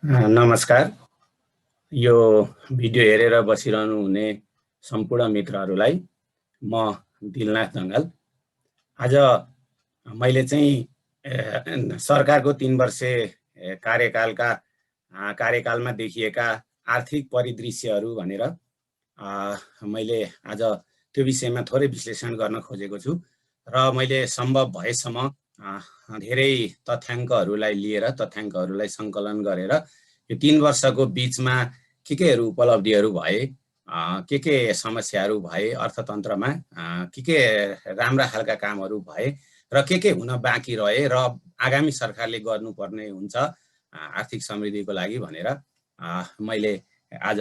नमस्कार। यो भिडियो हेरेर बसिरहनु हुने सम्पूर्ण मित्रहरूलाई म दिलनाथ जङ्गाल। आज मैले चाहिँ सरकारको 3 वर्षे कार्यकालमा देखिएका आर्थिक परिदृश्यहरू भनेर मैले आज त्यो विषयमा थोरै विश्लेषण गर्न खोजेको छु र मैले सम्भव भएसम्म धेरै तथ्याङ्कहरूलाई लिएर तथ्याङ्कहरूलाई सङ्कलन गरेर यो 3 वर्षको बीचमा केहरू उपलब्धिहरू भए, के समस्याहरू भए अर्थतन्त्रमा, के राम्रा खालका कामहरू भए र के हुन बाँकी रहे र आगामी सरकारले गर्नुपर्ने हुन्छ आर्थिक समृद्धिको लागि भनेर मैले आज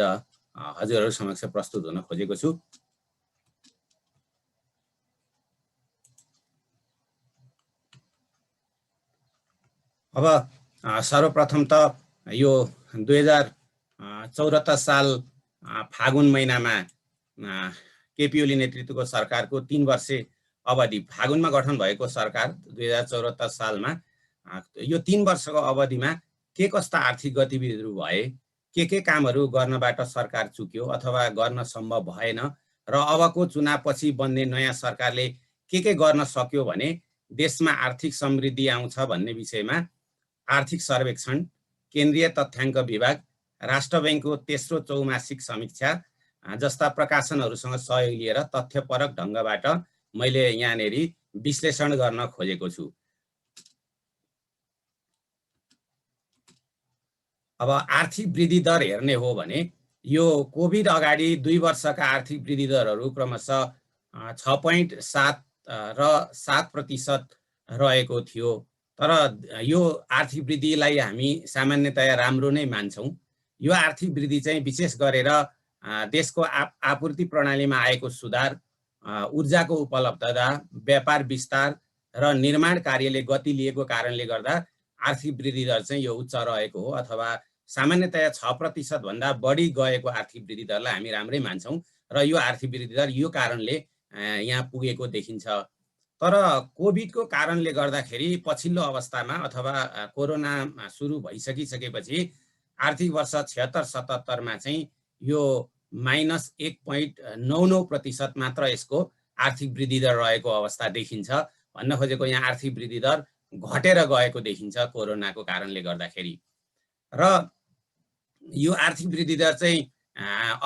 हजुरहरू समक्ष प्रस्तुत हुन खोजेको छु। अब सर्वप्रथम त यो 2074 साल फागुन महिनामा केपी ओली नेतृत्वको सरकारको 3 वर्षे अवधि फागुनमा गठन भएको सरकार 2074 सालमा यो 3 वर्षको अवधिमा के कस्ता आर्थिक गतिविधिहरू भए, के कामहरू गर्नबाट सरकार चुक्यो अथवा गर्न सम्भव भएन र अबको चुनावपछि बन्ने नयाँ सरकारले के गर्न सक्यो भने देशमा आर्थिक समृद्धि आउँछ भन्ने विषयमा आर्थिक सर्वेक्षण, केन्द्रीय तथ्याङ्क विभाग, राष्ट्र बैंकको तेस्रो चौमासिक समीक्षा जस्ता प्रकाशनहरूसँग सहयोग लिएर तथ्यपरक ढङ्गबाट मैले यहाँनेरि विश्लेषण गर्न खोजेको छु। अब आर्थिक वृद्धि दर हेर्ने हो भने यो कोभिड अगाडि 2 वर्षका आर्थिक वृद्धि दरहरू क्रमशः 6.7 र 7% रहेको थियो। तर यो आर्थिक वृद्धिलाई हामी सामान्यतया राम्रो नै मान्छौँ। यो आर्थिक वृद्धि चाहिँ विशेष गरेर देशको आपूर्ति प्रणालीमा आएको सुधार, ऊर्जाको उपलब्धता, व्यापार विस्तार र निर्माण कार्यले गति लिएको कारणले गर्दा आर्थिक वृद्धि दर चाहिँ यो उच्च रहेको हो अथवा सामान्यतया 6% भन्दा बढी गएको आर्थिक वृद्धि दरलाई हामी राम्रै मान्छौँ र यो आर्थिक वृद्धि दर यो कारणले यहाँ पुगेको देखिन्छ। तर कोभिडको कारणले गर्दाखेरि पछिल्लो अवस्थामा अथवा कोरोना सुरु भइसकिसकेपछि आर्थिक वर्ष 76-77 मा चाहिँ यो -1.99% मात्र यसको आर्थिक वृद्धि दर रहेको अवस्था देखिन्छ। भन्न खोजेको यहाँ आर्थिक वृद्धि दर घटेर गएको देखिन्छ कोरोनाको कारणले गर्दाखेरि। र यो आर्थिक वृद्धि दर चाहिँ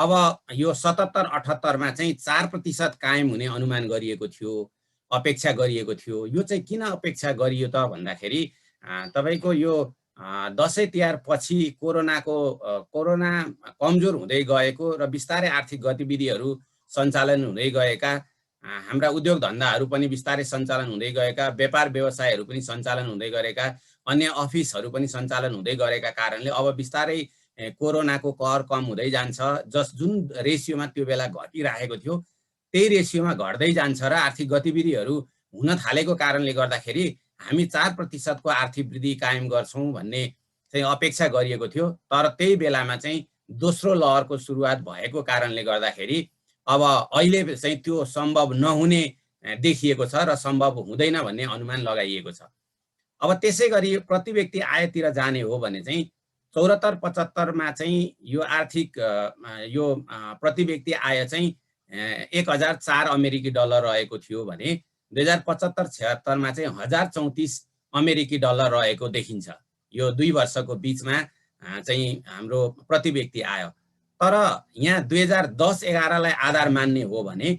अब यो 77-78 मा चाहिँ 4% कायम हुने अनुमान गरिएको थियो, अपेक्षा गरिएको थियो। यो चाहिँ किन अपेक्षा गरियो त भन्दाखेरि तपाईको यो दशैं तिहार पछि कोरोना कमजोर हुँदै गएको र बिस्तारै आर्थिक गतिविधिहरू सञ्चालन हुँदै गएका, हाम्रा उद्योग धन्दाहरू पनि बिस्तारै सञ्चालन हुँदै गएका, व्यापार व्यवसायहरू पनि सञ्चालन हुँदै गरेका, अन्य अफिसहरू पनि सञ्चालन हुँदै गरेका कारणले अब बिस्तारै कोरोनाको कहर कम हुँदै जान्छ। जुन रेसियोमा त्यो बेला घटिराखेको थियो त्यही रेसियोमा घट्दै जान्छ र आर्थिक गतिविधिहरू हुन थालेको कारणले गर्दाखेरि हामी 4% को आर्थिक वृद्धि कायम गर्छौं भन्ने चाहिँ अपेक्षा गरिएको थियो। तर त्यही बेलामा चाहिँ दोस्रो लहरको सुरुवात भएको कारणले गर्दाखेरि अब अहिले चाहिँ त्यो सम्भव नहुने देखिएको छ र सम्भव हुँदैन भन्ने अनुमान लगाइएको छ। अब त्यसै गरी प्रति व्यक्ति आयतिर जाने हो भने चाहिँ 74-75 मा चाहिँ यो आर्थिक यो प्रति व्यक्ति आय चाहिँ 1004 अमेरिकी डलर रहेको थियो भने 2075-76 मा चाहिँ 1034 अमेरिकी डलर रहेको देखिन्छ। यो 2 वर्षको बीचमा चाहिँ हाम्रो प्रति व्यक्ति आय। तर यहाँ 2010-11 लाई आधार मान्ने हो भने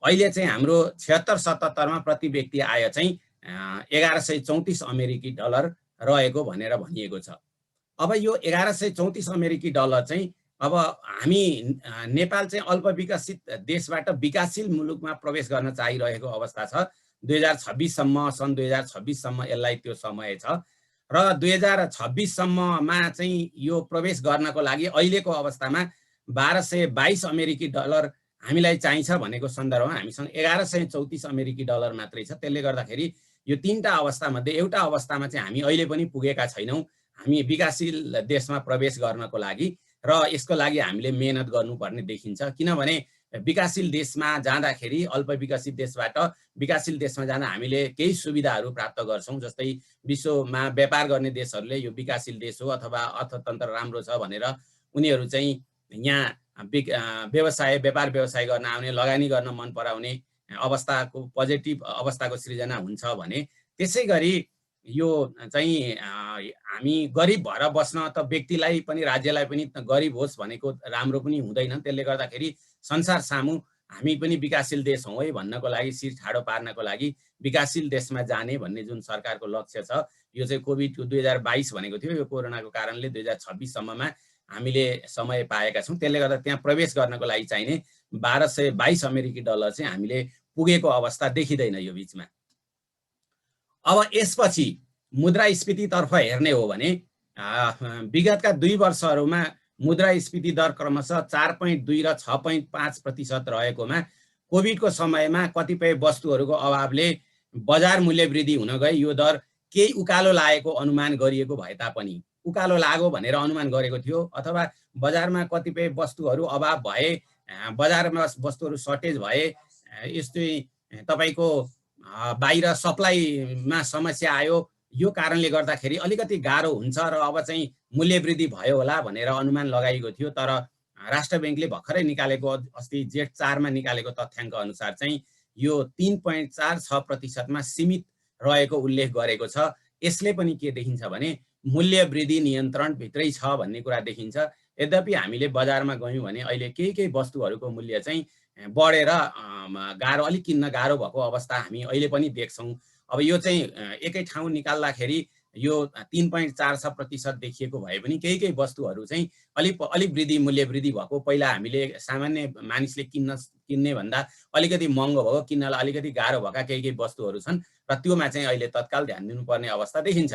अहिले चाहिँ हाम्रो 76-77 मा प्रति व्यक्ति आय चाहिँ 1134 अमेरिकी डलर रहेको भनेर भनिएको छ। अब यो 1134 अमेरिकी डलर चाहिँ अब हामी नेपाल चाहिँ अल्प विकसित देशबाट विकासशील मुलुकमा प्रवेश गर्न चाहिरहेको अवस्था छ। 2026 सम्म, सन् 2026 सम्म यसलाई त्यो समय छ र 2026 सम्ममा चाहिँ यो प्रवेश गर्नको लागि अहिलेको अवस्थामा 1222 अमेरिकी डलर हामीलाई चाहिन्छ भनेको सन्दर्भमा हामीसँग 1134 अमेरिकी डलर मात्रै छ। त्यसले गर्दाखेरि यो 3टा अवस्थामध्ये एउटा अवस्थामा चाहिँ हामी अहिले पनि पुगेका छैनौँ हामी विकासशील देशमा प्रवेश गर्नको लागि र यसको लागि हामीले मेहनत गर्नुपर्ने देखिन्छ। किनभने विकासशील देशमा जाँदाखेरि अल्पविकसित देशबाट विकासशील देशमा जान हामीले केही सुविधाहरू प्राप्त गर्छौँ। जस्तै विश्वमा व्यापार गर्ने देशहरूले यो विकासशील देश हो अथवा अर्थतन्त्र राम्रो छ भनेर उनीहरू चाहिँ यहाँ व्यापार व्यवसाय गर्न आउने, लगानी गर्न मन पराउने अवस्थाको पोजिटिभ अवस्थाको सृजना हुन्छ भने, त्यसै गरी यो चाहिँ हामी गरिब भएर बस्न त व्यक्तिलाई पनि राज्यलाई पनि गरिब होस् भनेको राम्रो पनि हुँदैन। त्यसले गर्दाखेरि संसार सामु हामी पनि विकासशील देश हौँ है भन्नको लागि, शिर ठाडो पार्नको लागि विकासशील देशमा जाने भन्ने जुन सरकारको लक्ष्य छ, यो चाहिँ कोभिडको 2022 भनेको थियो। यो कोरोनाको कारणले 2026 सम्ममा हामीले समय पाएका छौँ। त्यसले गर्दा त्यहाँ प्रवेश गर्नको लागि चाहिने 1222 अमेरिकी डलर चाहिँ हामीले पुगेको अवस्था देखिँदैन यो बिचमा। अब यसपछि मुद्रास्फीतितर्फ हेर्ने हो भने विगतका 2 वर्षहरूमा मुद्रास्फीति दर क्रमशः 4.2 र 6.5% रहेकोमा कोभिडको समयमा कतिपय वस्तुहरूको अभावले बजार मूल्य वृद्धि हुन गए यो दर केही उकालो लागेको अनुमान गरिएको भए तापनि, उकालो लाग्यो भनेर अनुमान गरेको थियो अथवा बजारमा कतिपय वस्तुहरू अभाव भए, बजारमा वस्तुहरू सर्टेज भए, यस्तै तपाईको बाहिर सप्लाईमा समस्या आयो, यो कारणले गर्दाखेरि अलिकति गाह्रो हुन्छ र अब चाहिँ मूल्य वृद्धि भयो होला भनेर अनुमान लगाइएको थियो। तर राष्ट्र बैंकले भर्खरै निकालेको अस्ति जेठ 4 मा निकालेको तथ्याङ्क अनुसार चाहिँ यो 3.46% मा सीमित रहेको उल्लेख गरेको छ। यसले पनि के देखिन्छ भने मूल्य वृद्धि नियन्त्रण भित्रै छ भन्ने कुरा देखिन्छ। यद्यपि हामीले बजारमा गयौँ भने अहिले केही वस्तुहरूको मूल्य चाहिँ बढेर गाह्रो, अलिक किन्न गाह्रो भएको अवस्था हामी अहिले पनि देख्छौँ। अब यो चाहिँ एकै ठाउँ निकाल्दाखेरि यो 3.46% देखिएको भए पनि केही वस्तुहरू चाहिँ अलिक वृद्धि, मूल्य वृद्धि भएको, पहिला हामीले सामान्य मानिसले किन्ने भन्दा अलिकति महँगो भएको, किन्नलाई अलिकति गाह्रो भएका केही वस्तुहरू छन् र त्योमा चाहिँ अहिले तत्काल ध्यान दिनुपर्ने अवस्था देखिन्छ।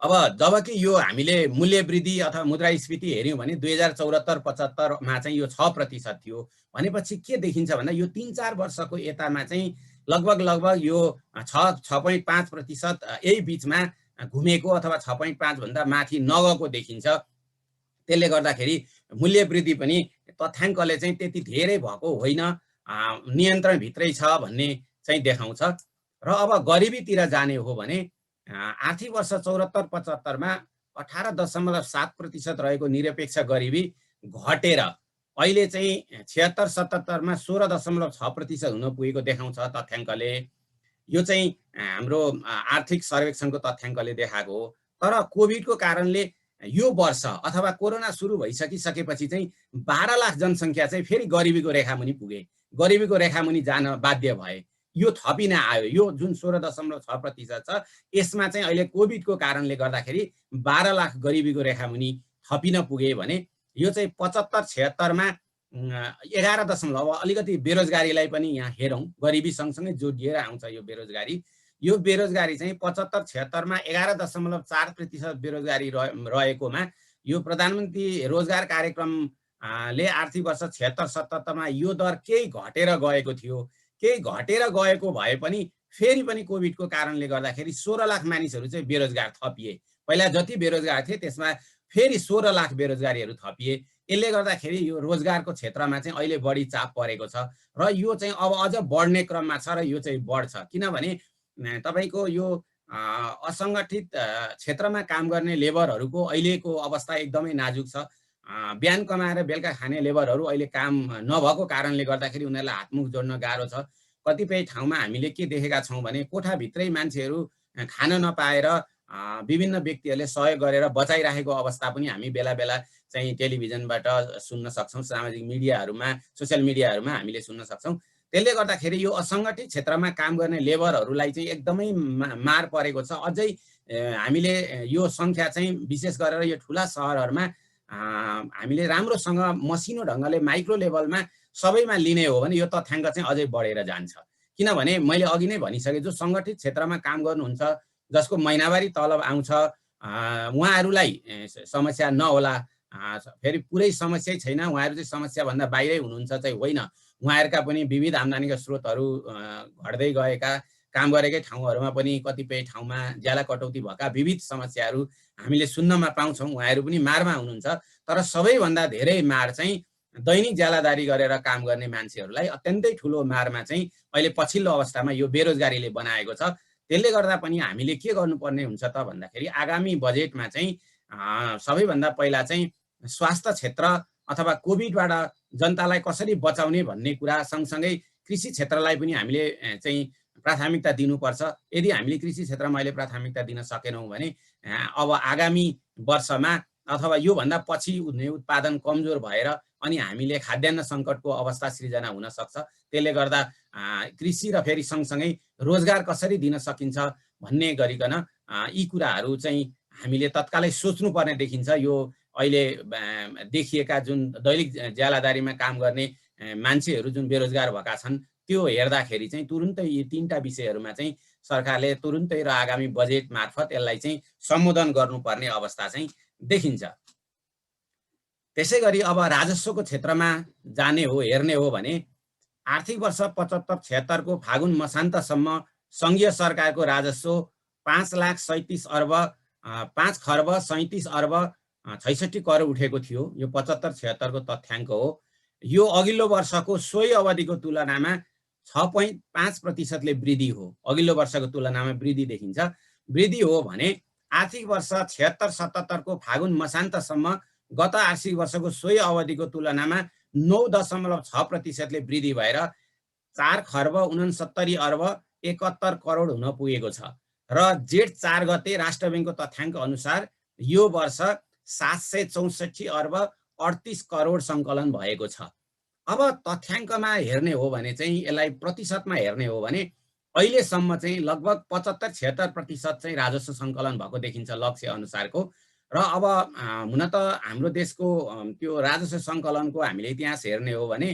अब जबकि यो हामीले मूल्य वृद्धि अथवा मुद्रास्फीति हेर्यौँ भने 2074-75 मा चाहिँ यो 6% थियो भनेपछि के देखिन्छ भन्दा यो 3-4 वर्षको यतामा चाहिँ लगभग यो 6.5% यही बीचमा घुमेको अथवा 6.5 भन्दा माथि नगएको देखिन्छ। त्यसले गर्दाखेरि मूल्य वृद्धि पनि तथ्याङ्कले चाहिँ त्यति धेरै भएको होइन, नियन्त्रण भित्रै छ भन्ने चाहिँ देखाउँछ। र अब गरिबीतिर जाने हो भने आर्थिक वर्ष 74-75 मा 18.7% रहेको निरपेक्ष गरिबी घटेर अहिले चाहिँ 76-77 मा 16.6% हुन पुगेको देखाउँछ तथ्याङ्कले। यो चाहिँ हाम्रो आर्थिक सर्वेक्षणको तथ्याङ्कले देखाएको हो। तर कोभिडको कारणले यो वर्ष अथवा कोरोना सुरु भइसकिसकेपछि चाहिँ 12 लाख जनसङ्ख्या चाहिँ फेरि गरिबीको रेखामुनि पुगे, गरिबीको रेखामुनि जान बाध्य भए। यो थपिन आयो। यो जुन 16.6% छ यसमा चाहिँ अहिले कोभिडको कारणले गर्दाखेरि 12 लाख गरिबीको रेखामुनि थपिन पुगे भने यो चाहिँ 75-76 मा 11 अब अलिकति बेरोजगारीलाई पनि यहाँ हेरौँ, गरिबी सँगसँगै जोडिएर आउँछ यो बेरोजगारी। यो बेरोजगारी चाहिँ 75-76 मा 11.4% बेरोजगारी रहेकोमा यो प्रधानमन्त्री रोजगार कार्यक्रमले आर्थिक वर्ष 76-77 मा यो दर केही घटेर गएको थियो। केही घटेर गएको भए पनि फेरि पनि कोभिडको कारणले गर्दाखेरि 16 लाख मानिसहरू चाहिँ बेरोजगार थपिए। पहिला जति बेरोजगार थिए त्यसमा फेरि 16 लाख बेरोजगारीहरू थपिए। यसले गर्दाखेरि यो रोजगारको क्षेत्रमा चाहिँ अहिले बढी चाप परेको छ र यो चाहिँ अब अझ बढ्ने क्रममा छ र यो चाहिँ बढ्छ। किनभने तपाईको यो असङ्गठित क्षेत्रमा काम गर्ने लेबरहरूको अहिलेको अवस्था एकदमै नाजुक छ। बिहान कमाएर बेलुका खाने लेबरहरू अहिले काम नभएको कारणले गर्दाखेरि उनीहरूलाई हातमुख जोड्न गाह्रो छ। कतिपय ठाउँमा हामीले के देखेका छौँ भने कोठाभित्रै मान्छेहरू खान नपाएर विभिन्न व्यक्तिहरूले सहयोग गरेर बचाइराखेको अवस्था पनि हामी बेला बेला चाहिँ टेलिभिजनबाट सुन्न सक्छौँ, सामाजिक मिडियाहरूमा, सोसियल मिडियाहरूमा हामीले सुन्न सक्छौँ। त्यसले गर्दाखेरि यो असङ्गठित क्षेत्रमा काम गर्ने लेबरहरूलाई चाहिँ एकदमै मार परेको छ। अझै हामीले यो सङ्ख्या चाहिँ विशेष गरेर यो ठुला सहरहरूमा हामीले राम्रोसँग मसिनो ढङ्गले माइक्रो लेभलमा सबैमा लिने हो भने यो तथ्याङ्क चाहिँ अझै बढेर जान्छ। किनभने मैले अघि नै भनिसकेँ, जो सङ्गठित क्षेत्रमा काम गर्नुहुन्छ, जसको महिनावारी तलब आउँछ, उहाँहरूलाई समस्या नहोला, फेरि पुरै समस्या छैन, उहाँहरू चाहिँ समस्याभन्दा बाहिरै हुनुहुन्छ चाहिँ होइन। उहाँहरूका पनि विविध आम्दानीका स्रोतहरू घट्दै गएका, काम गरेकै ठाउँहरूमा पनि कतिपय ठाउँमा ज्याला कटौती भएका विविध समस्याहरू हामीले सुन्नमा पाउँछौँ। उहाँहरू पनि मारमा हुनुहुन्छ। तर सबैभन्दा धेरै मार चाहिँ दैनिक ज्यालादारी गरेर काम गर्ने मान्छेहरूलाई अत्यन्तै ठुलो मारमा चाहिँ अहिले पछिल्लो अवस्थामा यो बेरोजगारीले बनाएको छ। त्यसले गर्दा पनि हामीले के गर्नुपर्ने हुन्छ त भन्दाखेरि आगामी बजेटमा चाहिँ सबैभन्दा पहिला चाहिँ स्वास्थ्य क्षेत्र अथवा कोभिडबाट जनतालाई कसरी बचाउने भन्ने कुरा सँगसँगै कृषि क्षेत्रलाई पनि हामीले चाहिँ प्राथमिकता दिनुपर्छ। यदि हामीले कृषि क्षेत्रमा अहिले प्राथमिकता दिन सकेनौँ भने अब आगामी वर्षमा अथवा योभन्दा पछि हुने उत्पादन कमजोर भएर अनि हामीले खाद्यान्न सङ्कटको अवस्था सृजना हुन सक्छ। त्यसले गर्दा कृषि र फेरि सँगसँगै रोजगार कसरी दिन सकिन्छ भन्ने गरिकन यी कुराहरू चाहिँ हामीले तत्कालै सोच्नुपर्ने देखिन्छ। यो अहिले देखिएका जुन दैनिक ज्यालादारीमा काम गर्ने मान्छेहरू जुन बेरोजगार भएका छन् त्यो हेर्दाखेरि चाहिँ तुरुन्तै यी तीनटा विषयहरूमा चाहिँ सरकारले तुरुन्तै र आगामी बजेट मार्फत यसलाई चाहिँ सम्बोधन गर्नुपर्ने अवस्था चाहिँ देखिन्छ। त्यसै गरी अब राजस्वको क्षेत्रमा जाने हो हेर्ने हो भने आर्थिक वर्ष 75-76 को फागुन मसान्तसम्म सङ्घीय सरकारको राजस्व 5,37 अर्ब 5 खर्ब 37 अर्ब 66 करोड उठेको थियो। यो 75-76 को तथ्याङ्क हो। यो अघिल्लो वर्षको सोही अवधिको तुलनामा 6.5% वृद्धि हो। अघिल्लो वर्षको तुलनामा वृद्धि देखिन्छ। वृद्धि हो भने आर्थिक वर्ष 76-77 को फागुन मसान्तसम्म गत आर्थिक वर्षको सोही अवधिको तुलनामा 9.6% वृद्धि भएर 4 खर्ब 69 अर्ब 71 करोड हुन पुगेको छ। र जेठ 4 गते राष्ट्र ब्याङ्कको तथ्याङ्क अनुसार यो वर्ष 764 अर्ब 38 करोड सङ्कलन भएको छ। अब तथ्याङ्कमा हेर्ने हो भने चाहिँ यसलाई प्रतिशतमा हेर्ने हो भने अहिलेसम्म चाहिँ लगभग 75-76% चाहिँ राजस्व सङ्कलन भएको देखिन्छ लक्ष्य अनुसारको। र अब हुन त हाम्रो देशको त्यो राजस्व सङ्कलनको हामीले इतिहास हेर्ने हो भने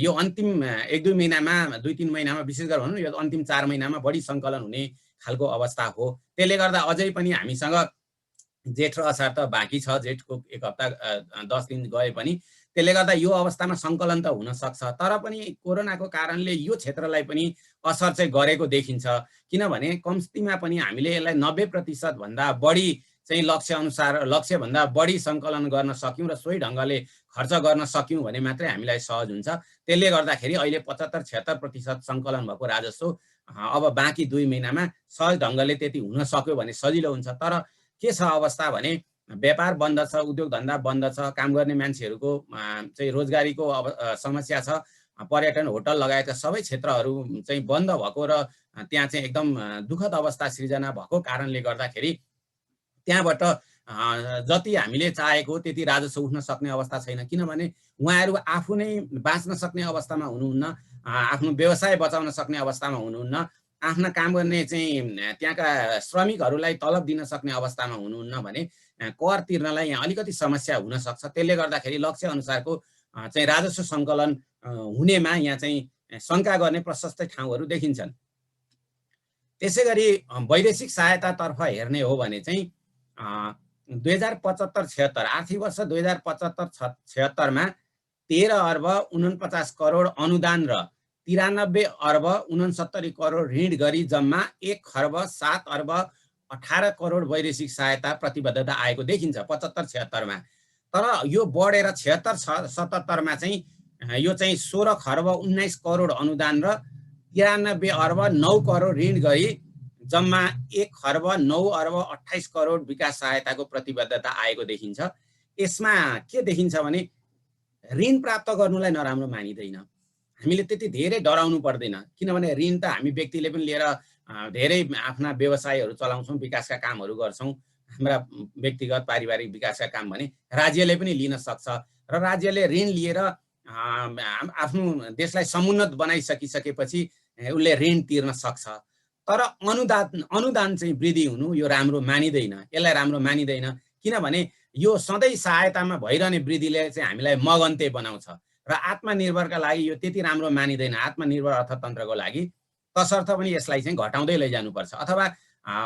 यो अन्तिम 1-2 महिनामा 2-3 महिनामा विशेष गरेर भनौँ यो अन्तिम 4 महिनामा बढी सङ्कलन हुने खालको अवस्था हो। त्यसले गर्दा अझै पनि हामीसँग जेठ र असार त बाँकी छ। जेठको 1 हप्ता 10 दिन गए पनि त्यसले गर्दा यो अवस्थामा सङ्कलन त हुन सक्छ। तर पनि कोरोनाको कारणले यो क्षेत्रलाई पनि असर चाहिँ गरेको देखिन्छ। किनभने कम्तीमा पनि हामीले यसलाई 90% भन्दा बढी चाहिँ लक्ष्यभन्दा बढी सङ्कलन गर्न सक्यौँ र सोही ढङ्गले खर्च गर्न सक्यौँ भने मात्रै हामीलाई सहज हुन्छ। त्यसले गर्दाखेरि अहिले 75-76% सङ्कलन भएको राजस्व अब बाँकी 2 महिनामा सहज ढङ्गले त्यति हुन सक्यो भने सजिलो हुन्छ। तर के छ अवस्था भने व्यापार बन्द छ, उद्योग धन्दा बन्द छ, काम गर्ने मान्छेहरूको चाहिँ रोजगारीको समस्या छ। पर्यटन होटल लगायतका सबै क्षेत्रहरू चाहिँ बन्द भएको र त्यहाँ चाहिँ एकदम दुःखद अवस्था सृजना भएको कारणले गर्दाखेरि त्यहाँबाट जति हामीले चाहेको त्यति राजस्व उठ्न सक्ने अवस्था छैन। किनभने उहाँहरू आफू नै बाँच्न सक्ने अवस्थामा हुनुहुन्न, आफ्नो व्यवसाय बचाउन सक्ने अवस्थामा हुनुहुन्न, आफ्ना काम गर्ने चाहिँ त्यहाँका श्रमिकहरूलाई तलब दिन सक्ने अवस्थामा हुनुहुन्न भने कर तिर्नलाई यहाँ अलिकति समस्या हुन सक्छ। त्यसले गर्दाखेरि लक्ष्य अनुसारको चाहिँ राजस्व सङ्कलन हुनेमा यहाँ चाहिँ शङ्का गर्ने प्रशस्त ठाउँहरू देखिन्छन्। त्यसै गरी वैदेशिक सहायतातर्फ हेर्ने हो भने चाहिँ 2075-76 आर्थिक वर्ष 2075-76 मा 13 अर्ब 49 करोड अनुदान र 93 अर्ब 69 करोड ऋण गरी जम्मा 1 खर्ब 7 अर्ब 18 करोड वैदेशिक सहायता प्रतिबद्धता आएको देखिन्छ 75-76 मा। तर यो बढेर 76-77 मा चाहिँ यो चाहिँ 16 खर्ब 19 करोड अनुदान र 93 अर्ब 9 करोड ऋण गरी जम्मा 1 खर्ब 9 अर्ब 28 करोड विकास सहायताको प्रतिबद्धता आएको देखिन्छ। यसमा के देखिन्छ भने ऋण प्राप्त गर्नुलाई नराम्रो मानिँदैन। हामीले त्यति धेरै डराउनु पर्दैन। किनभने ऋण त हामी व्यक्तिले पनि लिएर धेरै आफ्ना व्यवसायहरू चलाउँछौँ, विकासका कामहरू गर्छौँ। हाम्रा व्यक्तिगत पारिवारिक विकासका काम भने राज्यले पनि लिन सक्छ र राज्यले ऋण लिएर आफ्नो देशलाई समुन्नत बनाइसकिसकेपछि उसले ऋण तिर्न सक्छ। तर अनुदान चाहिँ वृद्धि हुनु यो राम्रो मानिँदैन। यसलाई राम्रो मानिँदैन किनभने यो सधैँ सहायतामा भइरहने वृद्धिले चाहिँ हामीलाई मगन्ते बनाउँछ र आत्मनिर्भरका लागि यो त्यति राम्रो मानिँदैन। आत्मनिर्भर अर्थतन्त्रको लागि तसर्थ पनि यसलाई चाहिँ घटाउँदै लैजानुपर्छ। अथवा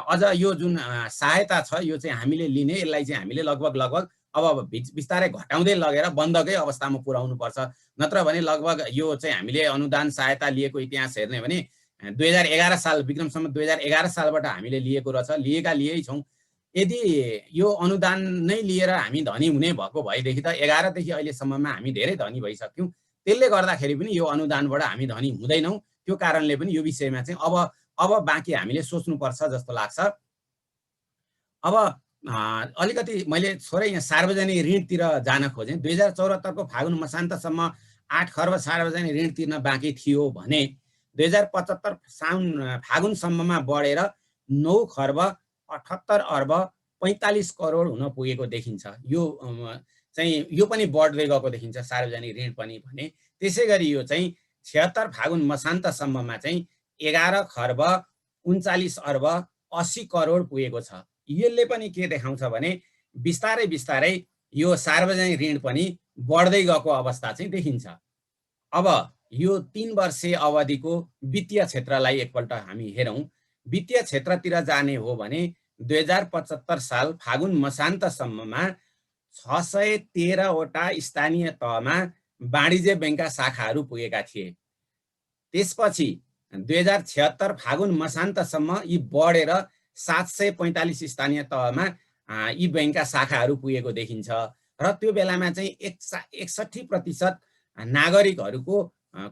अझ यो जुन सहायता छ यो चाहिँ हामीले लिने, यसलाई चाहिँ हामीले लगभग अब बिस्तारै घटाउँदै लगेर बन्दकै अवस्थामा पुर्याउनु पर्छ। नत्र भने लगभग यो चाहिँ हामीले अनुदान सहायता लिएको इतिहास हेर्ने भने 2011 साल विक्रमसम्म 2011 सालबाट हामीले लिएको रहेछ, लिएकै छौँ। यदि यो अनुदान नै लिएर हामी धनी हुने भएको भएदेखि त 11 देखि अहिलेसम्ममा हामी धेरै धनी भइसक्यौँ। त्यसले गर्दाखेरि पनि यो अनुदानबाट हामी धनी हुँदैनौँ। त्यो कारणले पनि यो विषयमा चाहिँ अब बाँकी हामीले सोच्नुपर्छ जस्तो लाग्छ। अब अलिकति मैले थोरै यहाँ सार्वजनिक ऋणतिर जान खोजेँ। 2074 को फागुन मसान्तसम्म 8 खर्ब सार्वजनिक ऋण तिर्न बाँकी थियो भने 2075 फागुनसम्ममा बढेर 9 खर्ब 78 अर्ब 45 करोड हुन पुगेको देखिन्छ। यो चाहिँ यो पनि बढ्दै गएको देखिन्छ सार्वजनिक ऋण पनि भने। त्यसै गरी यो चाहिँ 76 फागुन मसान्तसम्ममा चाहिँ 11 खर्ब 39 अर्ब 80 करोड पुगेको छ। यसले पनि के देखाउँछ भने बिस्तारै बिस्तारै यो सार्वजनिक ऋण पनि बढ्दै गएको अवस्था चाहिँ देखिन्छ। अब यो 3 वर्षे अवधिको वित्तीय क्षेत्रलाई एकपल्ट हामी हेरौँ। वित्तीय क्षेत्रतिर जाने हो भने 2075 साल फागुन मसान्तसम्ममा 613 वटा स्थानीय तहमा वाणिज्य बैंकका शाखाहरू पुगेका थिए। त्यसपछि 2076 फागुन मसान्तसम्म यी बढेर 745 स्थानीय तहमा यी बैंकका शाखाहरू पुगेको देखिन्छ। र त्यो बेलामा चाहिँ 61% नागरिकहरूको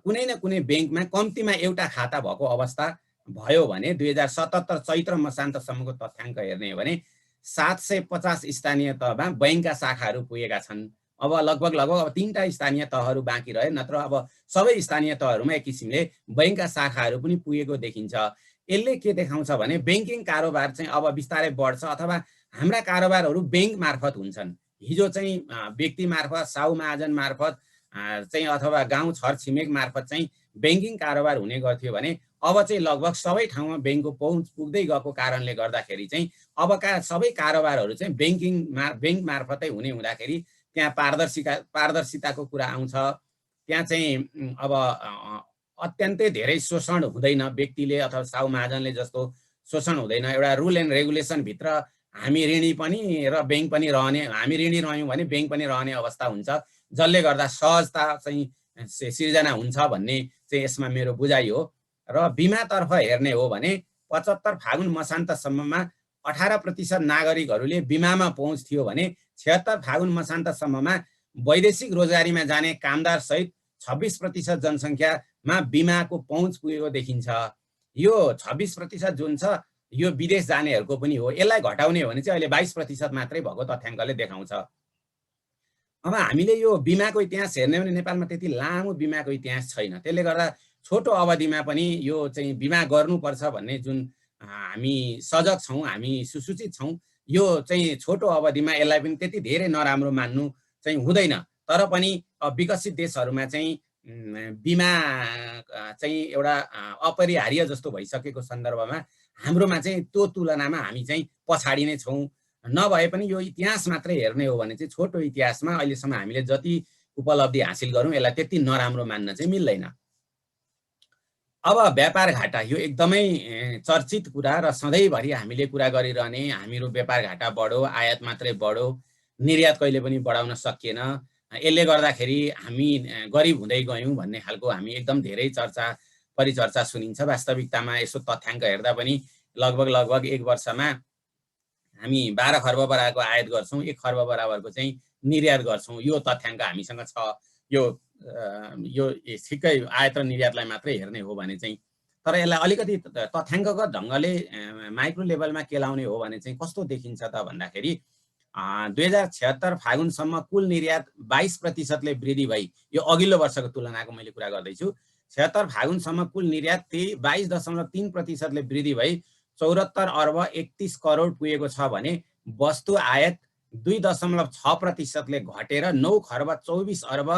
कुनै न कुनै बैंकमा कम्तीमा एउटा खाता भएको अवस्था भयो भने 2077 चैत्र मसान्तसम्मको तथ्याङ्क हेर्ने हो भने 750 स्थानीय तहमा बैंकका शाखाहरू पुगेका छन्। अब लगभग अब 3टा स्थानीय तहहरू बाँकी रहे, नत्र अब सबै स्थानीय तहहरूमा एक किसिमले बैंकका शाखाहरू पनि पुगेको देखिन्छ। यसले के देखाउँछ भने बैंकिङ कारोबार चाहिँ अब बिस्तारै बढ्छ अथवा हाम्रा कारोबारहरू बैंक मार्फत हुन्छन्। हिजो चाहिँ व्यक्ति मार्फत, साउ महाजन मार्फत चाहिँ अथवा गाउँ छर छिमेक मार्फत चाहिँ बैंकिङ कारोबार हुने गर्थ्यो भने अब चाहिँ लगभग सबै ठाउँमा बैंकको पहुँच पुग्दै गएको कारणले गर्दाखेरि चाहिँ अबका सबै कारोबारहरू चाहिँ बैंक मार्फतै हुने हुँदाखेरि त्यहाँ पारदर्शिताको कुरा आउँछ। त्यहाँ चाहिँ अब अत्यन्तै धेरै शोषण हुँदैन, व्यक्तिले अथवा साउ महाजनले जस्तो शोषण हुँदैन। एउटा रुल एन्ड रेगुलेसन भित्र हामी ऋणी पनि र बैंक पनि रहने, हामी ऋणी रह्यौँ भने बैंक पनि रहने अवस्था हुन्छ, जसले गर्दा सहजता चाहिँ सिर्जना हुन्छ भन्ने चाहिँ यसमा मेरो बुझाइ हो। र बिमातर्फ हेर्ने हो भने 75 फागुन मसान्तसम्ममा 18% नागरिकहरूले बिमामा पहुँच थियो भने 76 फागुन मसान्तसम्ममा वैदेशिक रोजगारीमा जाने कामदार सहित 26% जनसङ्ख्यामा बिमाको पहुँच पुगेको देखिन्छ। यो 26% जुन छ यो विदेश जानेहरूको पनि हो। यसलाई घटाउने हो भने चाहिँ अहिले 22% मात्रै भएको तथ्याङ्कले देखाउँछ। अब हामीले यो बिमाको इतिहास हेर्ने भने नेपालमा त्यति लामो बिमाको इतिहास छैन। त्यसले गर्दा छोटो अवधिमा पनि यो चाहिँ बिमा गर्नुपर्छ भन्ने जुन हामी सजग छौँ, हामी सुसूचित छौँ, यो चाहिँ छोटो अवधिमा यसलाई पनि त्यति धेरै नराम्रो मान्नु चाहिँ हुँदैन। तर पनि विकसित देशहरूमा चाहिँ बिमा चाहिँ एउटा अपरिहार्य जस्तो भइसकेको सन्दर्भमा हाम्रोमा चाहिँ त्यो तुलनामा हामी चाहिँ पछाडि नै छौँ। नभए पनि यो इतिहास मात्रै हेर्ने हो भने चाहिँ छोटो इतिहासमा अहिलेसम्म हामीले जति उपलब्धि हासिल गरौँ यसलाई त्यति नराम्रो मान्न चाहिँ मिल्दैन। अब व्यापार घाटा यो एकदमै चर्चित कुरा र सधैँभरि हामीले कुरा गरिरहने। हामीहरू व्यापार घाटा बढ्यो, आयात मात्रै बढ्यो, निर्यात कहिले पनि बढाउन सकिएन, यसले गर्दाखेरि हामी गरिब हुँदै गयौँ भन्ने खालको हामी एकदम धेरै परिचर्चा सुनिन्छ। वास्तविकतामा यसो तथ्याङ्क हेर्दा पनि लगभग 1 वर्षमा हामी 12 खर्ब बराबरको आयात गर्छौँ, 1 खर्ब बराबरको चाहिँ निर्यात गर्छौँ। यो तथ्याङ्क हामीसँग छ। यो ठिकै आयात र निर्यातलाई मात्रै हेर्ने हो भने चाहिँ, तर यसलाई अलिकति तथ्याङ्कगत ढङ्गले माइक्रो लेभलमा केलाउने हो भने चाहिँ कस्तो देखिन्छ त भन्दाखेरि 2076 फागुनसम्म कुल निर्यात 22%ले वृद्धि भई, यो अघिल्लो वर्षको तुलनाको मैले कुरा गर्दैछु, 76 फागुनसम्म कुल निर्यात त्यही 22.3%ले वृद्धि भई 74 अर्ब 31 करोड पुगेको छ भने वस्तु आयात 2.6%ले घटेर 9 खर्ब 24 अर्ब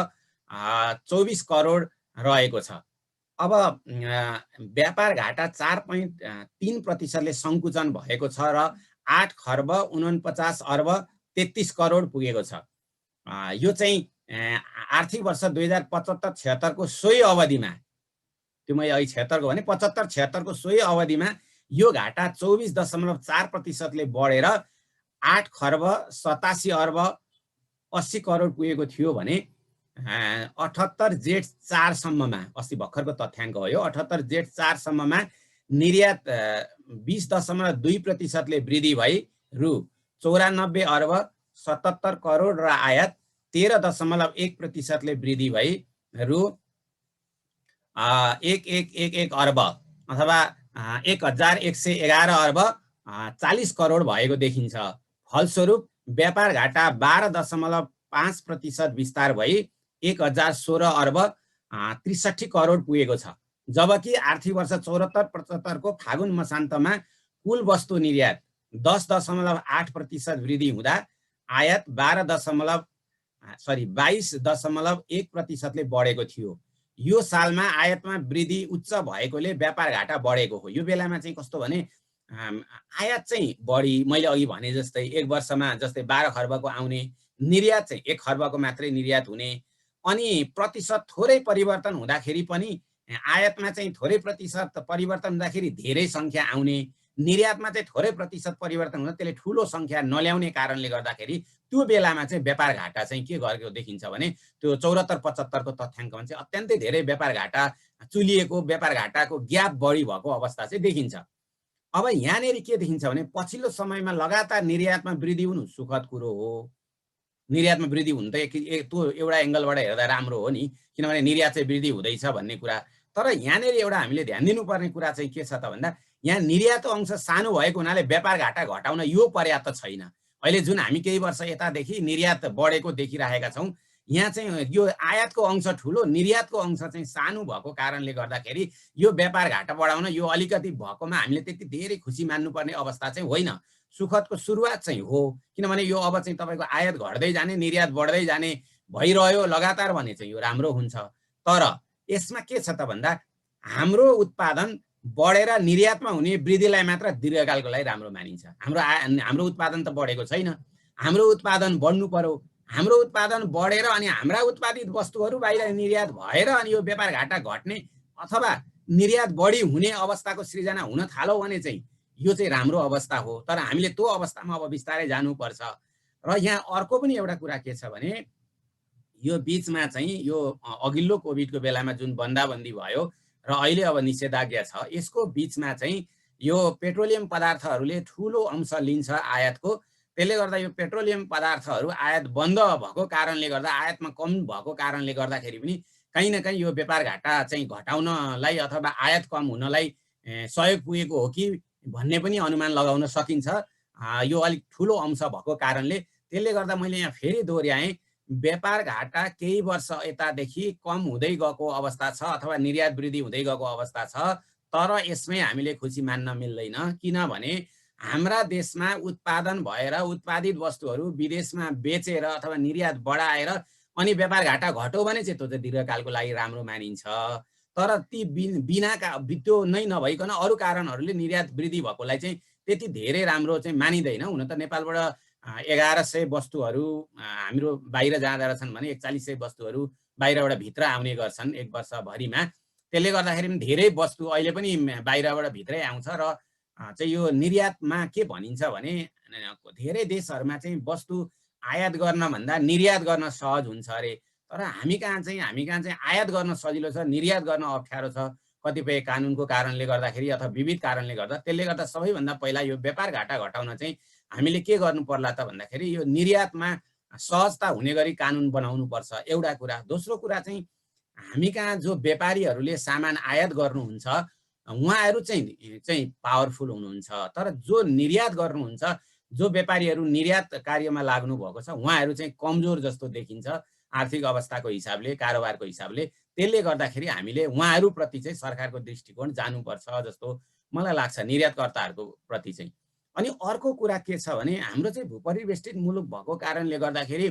24 करोड रहेको छ। अब व्यापार घाटा 4.3%ले सङ्कुचन भएको छ र 8 खर्ब 49 अर्ब 33 करोड पुगेको छ। यो चाहिँ आर्थिक वर्ष 2075-76 को सोही अवधिमा, त्यो मैले अहिले 76 को भने 75-76 को सोही अवधिमा यो घाटा 24.4%ले बढेर 8 खर्ब 87 अर्ब 80 करोड पुगेको थियो भने 78 जेठ 4 सम्ममा, अस्ति भर्खरको तथ्याङ्क हो यो, 78 जेठ 4 सम्ममा निर्यात 20.2%ले वृद्धि भई रु 94 अर्ब 77 करोड र आयात 13.1%ले वृद्धि भई रु 1111 अर्ब अथवा 1111 अर्ब 40 करोड भएको देखिन्छ। फलस्वरूप व्यापार घाटा 12.5% विस्तार भई 1016 अर्ब 63 करोड पुगेको छ। जबकि आर्थिक वर्ष 74-75 को फागुन मसान्तमा कुल वस्तु निर्यात 10.8% वृद्धि हुँदा आयात 22.1% ले बढेको थियो। यो सालमा आयातमा वृद्धि उच्च भएकोले व्यापार घाटा बढेको हो। यो बेलामा चाहिँ कस्तो भने आयात चाहिँ बढी, मैले अघि भने जस्तै एक वर्षमा जस्तै 12 खर्बको आउने, निर्यात चाहिँ 1 खर्बको मात्रै निर्यात हुने, अनि प्रतिशत थोरै परिवर्तन हुँदाखेरि पनि आयातमा चाहिँ थोरै प्रतिशत परिवर्तन हुँदाखेरि धेरै सङ्ख्या आउने, निर्यातमा चाहिँ थोरै प्रतिशत परिवर्तन हुँदा त्यसले ठुलो सङ्ख्या नल्याउने कारणले गर्दाखेरि त्यो बेलामा चाहिँ व्यापार घाटा चाहिँ के गरेको देखिन्छ भने त्यो 74-75 को तथ्याङ्कमा चाहिँ अत्यन्तै धेरै व्यापार घाटा चुलिएको, व्यापार घाटाको ग्याप बढी भएको अवस्था चाहिँ देखिन्छ। अब यहाँनिर के देखिन्छ भने पछिल्लो समयमा लगातार निर्यातमा वृद्धि हुनु सुखद कुरो हो। निर्यातमा वृद्धि हुनु त त्यो एउटा एङ्गलबाट हेर्दा राम्रो हो नि, किनभने निर्यात चाहिँ वृद्धि हुँदैछ भन्ने कुरा। तर यहाँनिर एउटा हामीले ध्यान दिनुपर्ने कुरा चाहिँ के छ त भन्दा यहाँ निर्यातको अंश सानो भएको हुनाले व्यापार घाटा घटाउन यो पर्याप्त छैन। अहिले जुन हामी केही वर्ष यतादेखि निर्यात बढेको देखिरहेका छौँ, यहाँ चाहिँ यो आयातको अंश ठुलो, निर्यातको अंश चाहिँ सानो भएको कारणले गर्दाखेरि यो व्यापार घाटा बढाउन यो अलिकति भएकोमा हामीले त्यति धेरै खुसी मान्नुपर्ने अवस्था चाहिँ होइन। सुखदको सुरुवात चाहिँ हो, किनभने यो अब चाहिँ तपाईँको आयात घट्दै जाने, निर्यात बढ्दै जाने भइरह्यो लगातार भने चाहिँ यो राम्रो हुन्छ। तर यसमा के छ त भन्दा हाम्रो उत्पादन बढेर निर्यातमा हुने वृद्धिलाई मात्र दीर्घकालको लागि राम्रो मानिन्छ। हाम्रो उत्पादन त बढेको छैन। हाम्रो उत्पादन बढ्नु पर्यो। हाम्रो उत्पादन बढेर अनि हाम्रा उत्पादित वस्तुहरू बाहिर निर्यात भएर अनि यो व्यापार घाटा घट्ने अथवा निर्यात बढी हुने अवस्थाको सृजना हुन थाल्यो भने चाहिँ यो चाहिँ राम्रो अवस्था हो। तर हामीले त्यो अवस्थामा अब बिस्तारै जानुपर्छ। र यहाँ अर्को पनि एउटा कुरा के छ भने यो बीचमा चाहिँ यो अघिल्लो कोभिडको बेलामा जुन बन्दाबन्दी भयो र अहिले अब निषेधाज्ञा छ, यसको बीचमा चाहिँ यो पेट्रोलियम पदार्थहरूले ठुलो अंश लिन्छ आयातको। त्यसले गर्दा यो पेट्रोलियम पदार्थहरू आयात बन्द भएको कारणले गर्दा, आयातमा कम भएको कारणले गर्दाखेरि पनि कहीँ न कहीँ यो व्यापार घाटा चाहिँ घटाउनलाई अथवा आयात कम हुनलाई सहयोग पुगेको हो कि भन्ने पनि अनुमान लगाउन सकिन्छ। यो अलिक ठुलो अंश भएको कारणले। त्यसले गर्दा मैले यहाँ फेरि दोहोऱ्याएँ, व्यापार घाटा केही वर्ष यतादेखि कम हुँदै गएको अवस्था छ अथवा निर्यात वृद्धि हुँदै गएको अवस्था छ। तर यसमै हामीले खुसी मान्न मिल्दैन, किनभने हाम्रा देशमा उत्पादन भएर उत्पादित वस्तुहरू विदेशमा बेचेर अथवा निर्यात बढाएर अनि व्यापार घाटा घट्यो भने चाहिँ त्यो चाहिँ दीर्घकालको लागि राम्रो मानिन्छ। तर ती बिनाका त्यो नै नभइकन अरू कारणहरूले निर्यात वृद्धि भएकोलाई चाहिँ त्यति धेरै राम्रो चाहिँ मानिँदैन। हुन त नेपालबाट 1100 वस्तुहरू हाम्रो बाहिर जाँदा रहेछन् भने 4100 वस्तुहरू बाहिरबाट भित्र आउने गर्छन् एक वर्षभरिमा। त्यसले गर्दाखेरि पनि धेरै वस्तु अहिले पनि बाहिरबाट भित्रै आउँछ। र चाहिँ यो निर्यातमा के भनिन्छ भने धेरै देशहरूमा चाहिँ वस्तु आयात गर्न भन्दा निर्यात गर्न सहज हुन्छ अरे। तर हामी कहाँ चाहिँ आयात गर्न सजिलो छ, निर्यात गर्न अप्ठ्यारो छ, कतिपय कानुनको कारणले गर्दाखेरि अथवा विविध कारणले गर्दा। त्यसले गर्दा सबैभन्दा पहिला यो व्यापार घाटा घटाउन चाहिँ हामीले के गर्नु पर्ला त भन्दाखेरि यो निर्यातमा सहजता हुने गरी कानुन बनाउनु पर्छ, एउटा कुरा। दोस्रो कुरा चाहिँ हामी कहाँ जो व्यापारीहरूले सामान आयात गर्नुहुन्छ उहाँहरू चाहिँ पावरफुल हुनुहुन्छ। तर जो निर्यात गर्नुहुन्छ, जो व्यापारीहरू निर्यात कार्यमा लाग्नु भएको छ उहाँहरू चाहिँ कमजोर जस्तो देखिन्छ आर्थिक अवस्थाको हिसाबले, कारोबारको हिसाबले। त्यसले गर्दाखेरि हामीले उहाँहरूप्रति चाहिँ सरकारको दृष्टिकोण जानुपर्छ जस्तो मलाई लाग्छ, निर्यातकर्ताहरूको प्रति चाहिँ। अनि अर्को कुरा के छ भने हाम्रो चाहिँ भूपरिवेष्टित मुलुक भएको कारणले गर्दाखेरि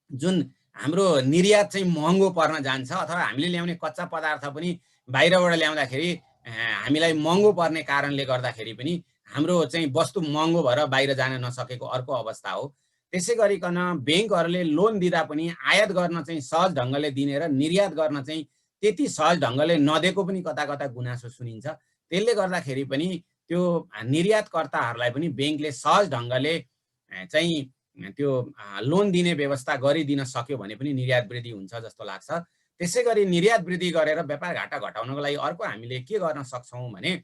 जुन हाम्रो निर्यात चाहिँ महँगो पर्न जान्छ अथवा हामीले ल्याउने कच्चा पदार्थ पनि बाहिरबाट ल्याउँदाखेरि हामीलाई महँगो पर्ने कारणले गर्दाखेरि पनि हाम्रो चाहिँ वस्तु महँगो भएर बाहिर जान नसकेको अर्को अवस्था हो। त्यसै गरिकन ब्याङ्कहरूले लोन दिँदा पनि आयात गर्न चाहिँ सहज ढङ्गले दिने र निर्यात गर्न चाहिँ त्यति सहज ढङ्गले नदिएको पनि कता कता गुनासो सुनिन्छ। त्यसले गर्दाखेरि पनि त्यो निर्यातकर्ताहरूलाई पनि ब्याङ्कले सहज ढङ्गले चाहिँ त्यो लोन दिने व्यवस्था गरिदिन सक्यो भने पनि निर्यात वृद्धि हुन्छ जस्तो लाग्छ। त्यसै गरी निर्यात वृद्धि गरेर व्यापार घाटा घटाउनको लागि अर्को हामीले के गर्न सक्छौँ भने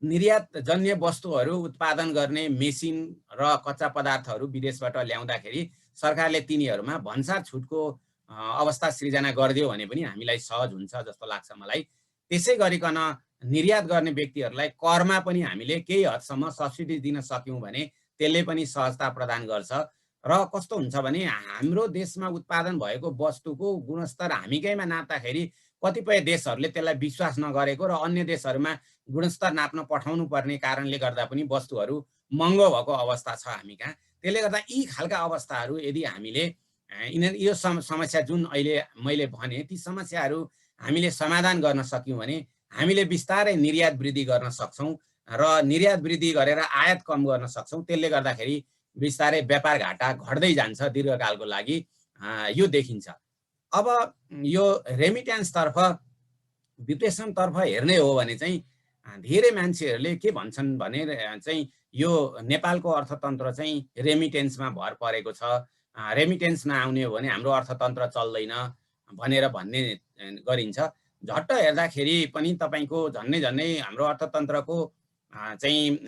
निर्यातजन्य वस्तुहरू उत्पादन गर्ने मेसिन र कच्चा पदार्थहरू विदेशबाट ल्याउँदाखेरि सरकारले तिनीहरूमा भन्सार छुटको अवस्था सृजना गरिदियो भने पनि हामीलाई सहज हुन्छ जस्तो लाग्छ मलाई। त्यसै गरिकन निर्यात गर्ने व्यक्तिहरूलाई करमा पनि हामीले केही हदसम्म सब्सिडी दिन सक्यौँ भने त्यसले पनि सहजता प्रदान गर्छ। र कस्तो हुन्छ भने हाम्रो देशमा उत्पादन भएको वस्तुको गुणस्तर हामीकैमा नाप्दाखेरि कतिपय देशहरूले त्यसलाई विश्वास नगरेको र अन्य देशहरूमा गुणस्तर नाप्न पठाउनु पर्ने कारणले गर्दा पनि वस्तुहरू महँगो भएको अवस्था छ हामी कहाँ। त्यसले गर्दा यी खालका अवस्थाहरू यदि हामीले यो समस्या जुन अहिले मैले भने ती समस्याहरू हामीले समाधान गर्न सक्यौँ भने हामीले बिस्तारै निर्यात वृद्धि गर्न सक्छौँ र निर्यात वृद्धि गरेर आयात कम गर्न सक्छौँ। त्यसले गर्दाखेरि बिस्तारै व्यापार घाटा घट्दै जान्छ दीर्घकालको लागि यो देखिन्छ। अब यो रेमिट्यान्सतर्फ विप्रेसनतर्फ हेर्ने हो भने चाहिँ धेरै मान्छेहरूले के भन्छन् भने चाहिँ यो नेपालको अर्थतन्त्र चाहिँ रेमिटेन्समा भर परेको छ, रेमिटेन्स नआउने हो भने हाम्रो अर्थतन्त्र चल्दैन भनेर भन्ने गरिन्छ। झट्ट हेर्दाखेरि पनि तपाईँको झन्नै हाम्रो अर्थतन्त्रको चाहिँ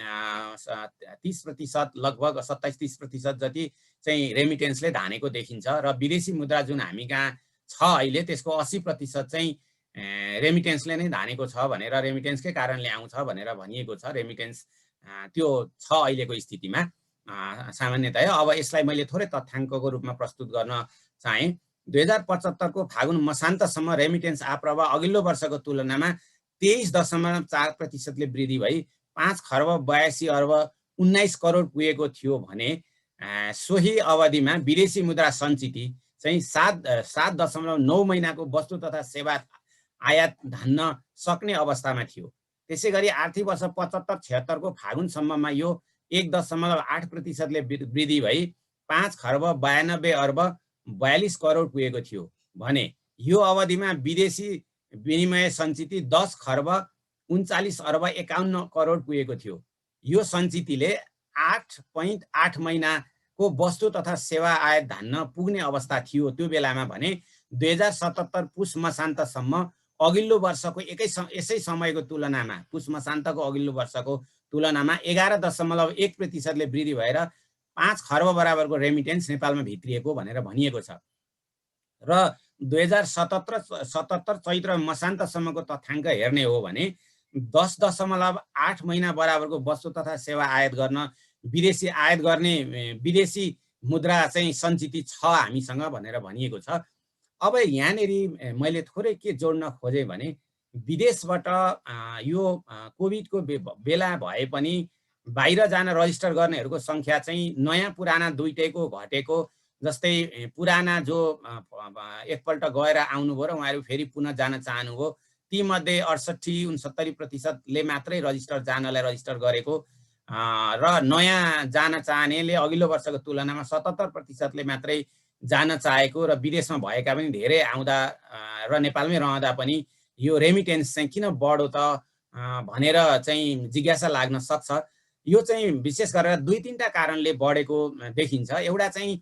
30% लगभग 27-30% जति चाहिँ रेमिटेन्सले धानेको देखिन्छ र विदेशी मुद्रा जुन हामी कहाँ छ अहिले त्यसको 80% चाहिँ रेमिटेन्सले नै धानेको छ भनेर रेमिटेन्सकै कारणले आउँछ भनेर भनिएको छ। रेमिटेन्स त्यो छ अहिलेको स्थितिमा सामान्यतया। अब यसलाई मैले थोरै तथ्याङ्कको रूपमा प्रस्तुत गर्न चाहेँ। 2075 को फागुन मसान्तसम्म रेमिटेन्स आप्रवाह अघिल्लो वर्षको तुलनामा 23.4% वृद्धि भई 5 खर्ब 82 अर्ब 19 करोड पुगेको थियो भने सोही अवधिमा विदेशी मुद्रा सञ्चिति चाहिँ 7.9 महिनाको वस्तु तथा सेवा आयात धान्न सक्ने अवस्थामा थियो। त्यसै गरी आर्थिक वर्ष 75-76 को फागुनसम्ममा यो 1.8% वृद्धि भई 5 खर्ब 92 अर्ब 42 करोड पुगेको थियो भने यो अवधिमा विदेशी विनिमय सञ्चिति 10 खर्ब 39 अर्ब 51 करोड पुगेको थियो। यो सञ्चितिले 8.8 महिनाको वस्तु तथा सेवा आयात धान्न पुग्ने अवस्था थियो त्यो बेलामा भने 2077 पुस मसान्तसम्म अघिल्लो वर्षको यसै समयको तुलनामा पुस मसान्तको अघिल्लो वर्षको तुलनामा 11.1% वृद्धि भएर 5 खर्ब बराबरको रेमिटेन्स नेपालमा भित्रिएको भनेर भनिएको छ। र 2077 चैत्र मसान्तसम्मको तथ्याङ्क हेर्ने हो भने 10.8 महिना बराबरको वस्तु तथा सेवा आयात गर्न विदेशी मुद्रा चाहिँ सञ्चिति छ हामीसँग भनेर भनिएको छ। अब यहाँनेरि मैले थोरै के जोड्न खोजेँ भने विदेशबाट यो कोभिडको बेला भए पनि बाहिर जान रजिस्टर गर्नेहरूको सङ्ख्या चाहिँ नयाँ पुराना दुईटैको घटेको। जस्तै पुराना जो एकपल्ट गएर आउनुभयो र उहाँहरू फेरि पुनः जान चाहनुभयो तीमध्ये 68-69% मात्रै जानलाई रजिस्टर गरेको र नयाँ जान चाहनेले अघिल्लो वर्षको तुलनामा 77% मात्रै जान चाहेको र विदेशमा भएका पनि धेरै आउँदा र नेपालमै रहँदा पनि यो रेमिटेन्स चाहिँ किन बढ्यो त भनेर चाहिँ जिज्ञासा लाग्न सक्छ। यो चाहिँ विशेष गरेर 2-3टा कारणले बढेको देखिन्छ। एउटा चाहिँ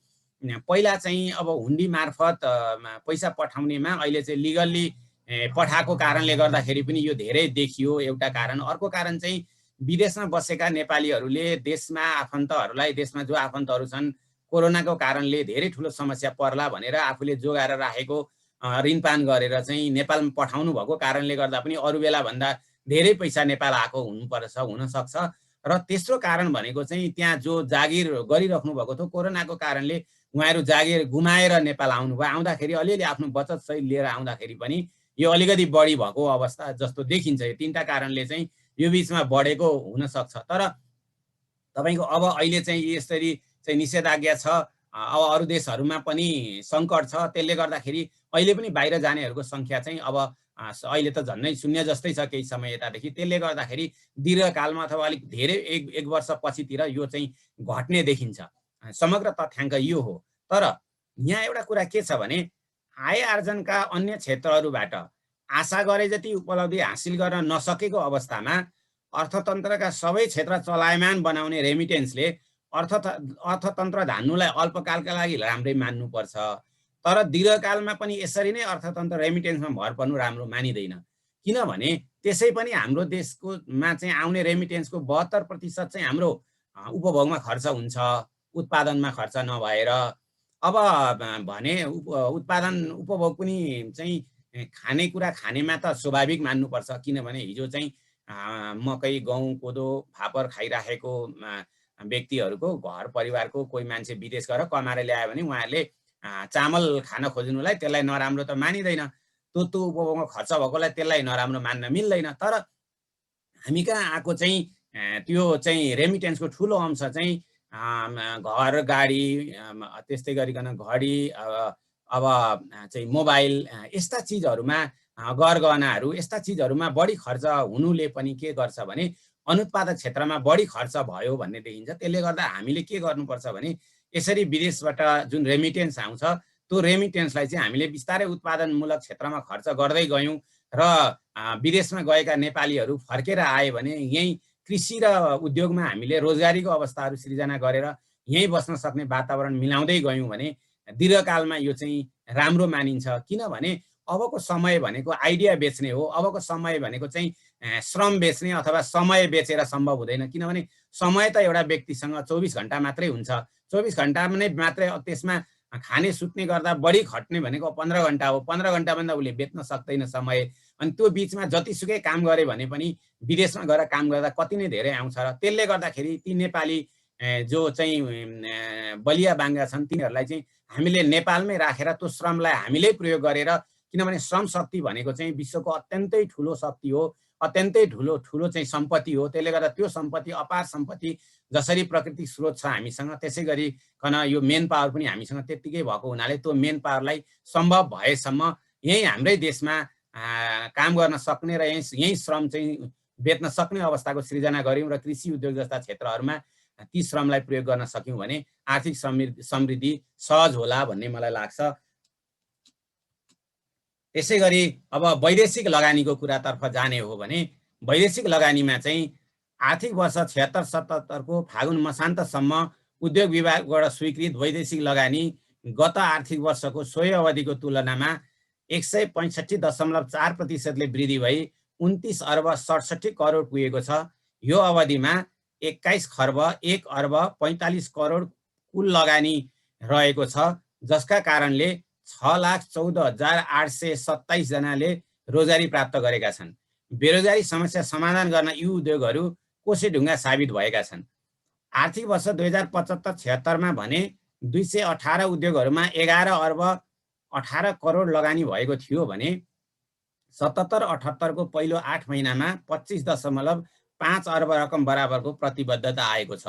पहिला चाहिँ अब हुन्डी मार्फत पैसा पठाउनेमा अहिले चाहिँ लिगल्ली पठाएको कारणले गर्दाखेरि पनि यो धेरै देखियो एउटा कारण। अर्को कारण चाहिँ विदेशमा बसेका नेपालीहरूले देशमा जो आफन्तहरू छन् कोरोनाको कारणले धेरै ठुलो समस्या पर्ला भनेर आफूले जोगाएर राखेको ऋणपान गरेर चाहिँ नेपालमा पठाउनु भएको कारणले गर्दा पनि अरू बेला भन्दा धेरै पैसा नेपाल आएको हुन सक्छ। र तेस्रो कारण भनेको चाहिँ त्यहाँ जो जागिर गरिराख्नु भएको थियो कोरोनाको कारणले उहाँहरू जागिर गुमाएर नेपाल आउनुभयो। आउँदाखेरि अलिअलि आफ्नो बचत सहित लिएर आउँदाखेरि पनि यो अलिकति बढी भएको अवस्था जस्तो देखिन्छ। यो 3टा कारणले चाहिँ यो बिचमा बढेको हुनसक्छ। तर तपाईँको अब अहिले चाहिँ यसरी चाहिँ निषेधाज्ञा छ, अब अरू देशहरूमा पनि सङ्कट छ, त्यसले गर्दाखेरि अहिले पनि बाहिर जानेहरूको सङ्ख्या चाहिँ अब अहिले त झन्नै शून्य जस्तै छ केही समय यतादेखि। त्यसले गर्दाखेरि दीर्घकालमा अथवा अलिक धेरै एक वर्ष पछितिर यो चाहिँ घट्ने देखिन्छ। समग्र तथ्याङ्क यो हो। तर यहाँ एउटा कुरा के छ भने आय आर्जनका अन्य क्षेत्रहरूबाट आशा गरे जति उपलब्धि हासिल गर्न नसकेको अवस्थामा अर्थतन्त्रका सबै क्षेत्र चलायमान बनाउने रेमिटेन्सले अर्थतन्त्र धान्नुलाई अल्पकालका लागि राम्रै मान्नुपर्छ। तर दीर्घकालमा पनि यसरी नै अर्थतन्त्र रेमिटेन्समा भर पर्नु राम्रो मानिँदैन। किनभने त्यसै पनि हाम्रो देशकोमा चाहिँ आउने रेमिटेन्सको 72% चाहिँ हाम्रो उपभोगमा खर्च हुन्छ, उत्पादनमा खर्च नभएर। अब भने उत्पादन उपभोग पनि चाहिँ खानेकुरा खानेमा त स्वाभाविक मान्नुपर्छ, किनभने हिजो चाहिँ मकै, गहुँ, कोदो, फापर खाइराखेको व्यक्तिहरूको घर परिवारको कोही मान्छे विदेश गएर कमाएर ल्यायो भने उहाँहरूले चामल खान खोज्नुलाई त्यसलाई नराम्रो त मानिँदैन। त्यो उपभोगमा खर्च भएकोलाई त्यसलाई नराम्रो मान्न मिल्दैन। तर हामी कहाँ आएको चाहिँ त्यो चाहिँ रेमिटेन्सको ठुलो अंश चाहिँ घर, गाडी, त्यस्तै गरिकन घडी, अब चाहिँ मोबाइल, यस्ता चिजहरूमा, गरगहनाहरू, यस्ता चिजहरूमा बढी खर्च हुनुले पनि के गर्छ भने अनुत्पादक क्षेत्रमा बढी खर्च भयो भन्ने देखिन्छ। त्यसले गर्दा हामीले के गर्नुपर्छ भने यसरी विदेशबाट जुन रेमिटेन्स आउँछ त्यो रेमिटेन्सलाई चाहिँ हामीले बिस्तारै उत्पादनमूलक क्षेत्रमा खर्च गर्दै गयौँ र विदेशमा गएका नेपालीहरू फर्केर आए भने यही कृषि र उद्योगमा हामीले रोजगारीको अवस्थाहरू सृजना गरेर यहीँ बस्न सक्ने वातावरण मिलाउँदै गयौँ भने दीर्घकालमा यो चाहिँ राम्रो मानिन्छ। किनभने अबको समय भनेको आइडिया बेच्ने हो, अबको समय भनेको चाहिँ श्रम बेच्ने अथवा समय बेचेर सम्भव हुँदैन। किनभने समय त एउटा व्यक्तिसँग 24 घण्टा मात्रै हुन्छ, 24 घण्टामा नै मात्रै त्यसमा खाने सुत्ने गर्दा बढी खट्ने भनेको 15 घण्टा हो। 15 घण्टाभन्दा उसले बेच्न सक्दैन समय। अनि त्यो बिचमा जतिसुकै काम गरे भने पनि विदेशमा गएर काम गर्दा कति नै धेरै आउँछ र त्यसले गर्दाखेरि ती नेपाली जो चाहिँ बलिया बाङ्गा छन् तिनीहरूलाई चाहिँ हामीले नेपालमै राखेर त्यो श्रमलाई हामीले प्रयोग गरेर, किनभने श्रम शक्ति भनेको चाहिँ विश्वको अत्यन्तै ठुलो शक्ति हो, अत्यन्तै ठुलो चाहिँ सम्पत्ति हो। त्यसले गर्दा त्यो सम्पत्ति, अपार सम्पत्ति जसरी प्राकृतिक स्रोत छ हामीसँग, त्यसै गरिकन यो मेन पावर पनि हामीसँग त्यत्तिकै भएको हुनाले त्यो मेन पावरलाई सम्भव भएसम्म यही हाम्रै देशमा काम गर्न सक्ने र यही श्रम चाहिँ बेच्न सक्ने अवस्थाको सृजना गऱ्यौँ र कृषि उद्योग जस्ता क्षेत्रहरूमा ती श्रमलाई प्रयोग गर्न सक्यौँ भने आर्थिक समृद्धि सहज होला भन्ने मलाई लाग्छ। त्यसै गरी अब वैदेशिक लगानीको कुरातर्फ जाने हो भने वैदेशिक लगानीमा चाहिँ आर्थिक वर्ष 76-77 को फागुन मसान्तसम्म उद्योग विभागबाट स्वीकृत वैदेशिक लगानी गत आर्थिक वर्षको सोही अवधिको तुलनामा 165.4% ले वृद्धि भई 29 अर्ब 67 करोड पुगेको छ। यो अवधिमा 21 खर्ब 1 अर्ब 45 करोड कुल लगानी रहेको छ, जसका कारणले 6,14,827 जनाले रोजगारी प्राप्त गरेका छन्। बेरोजगारी समस्या समाधान गर्न यी उद्योगहरू कोसेढुङ्गा साबित भएका छन्। आर्थिक वर्ष 2075-76 मा भने 218 उद्योगहरूमा 11 अर्ब 18 करोड लगानी भएको थियो भने 77-78 को पहिलो 8 महिनामा 25.5 अर्ब रकम बराबरको प्रतिबद्धता आएको छ।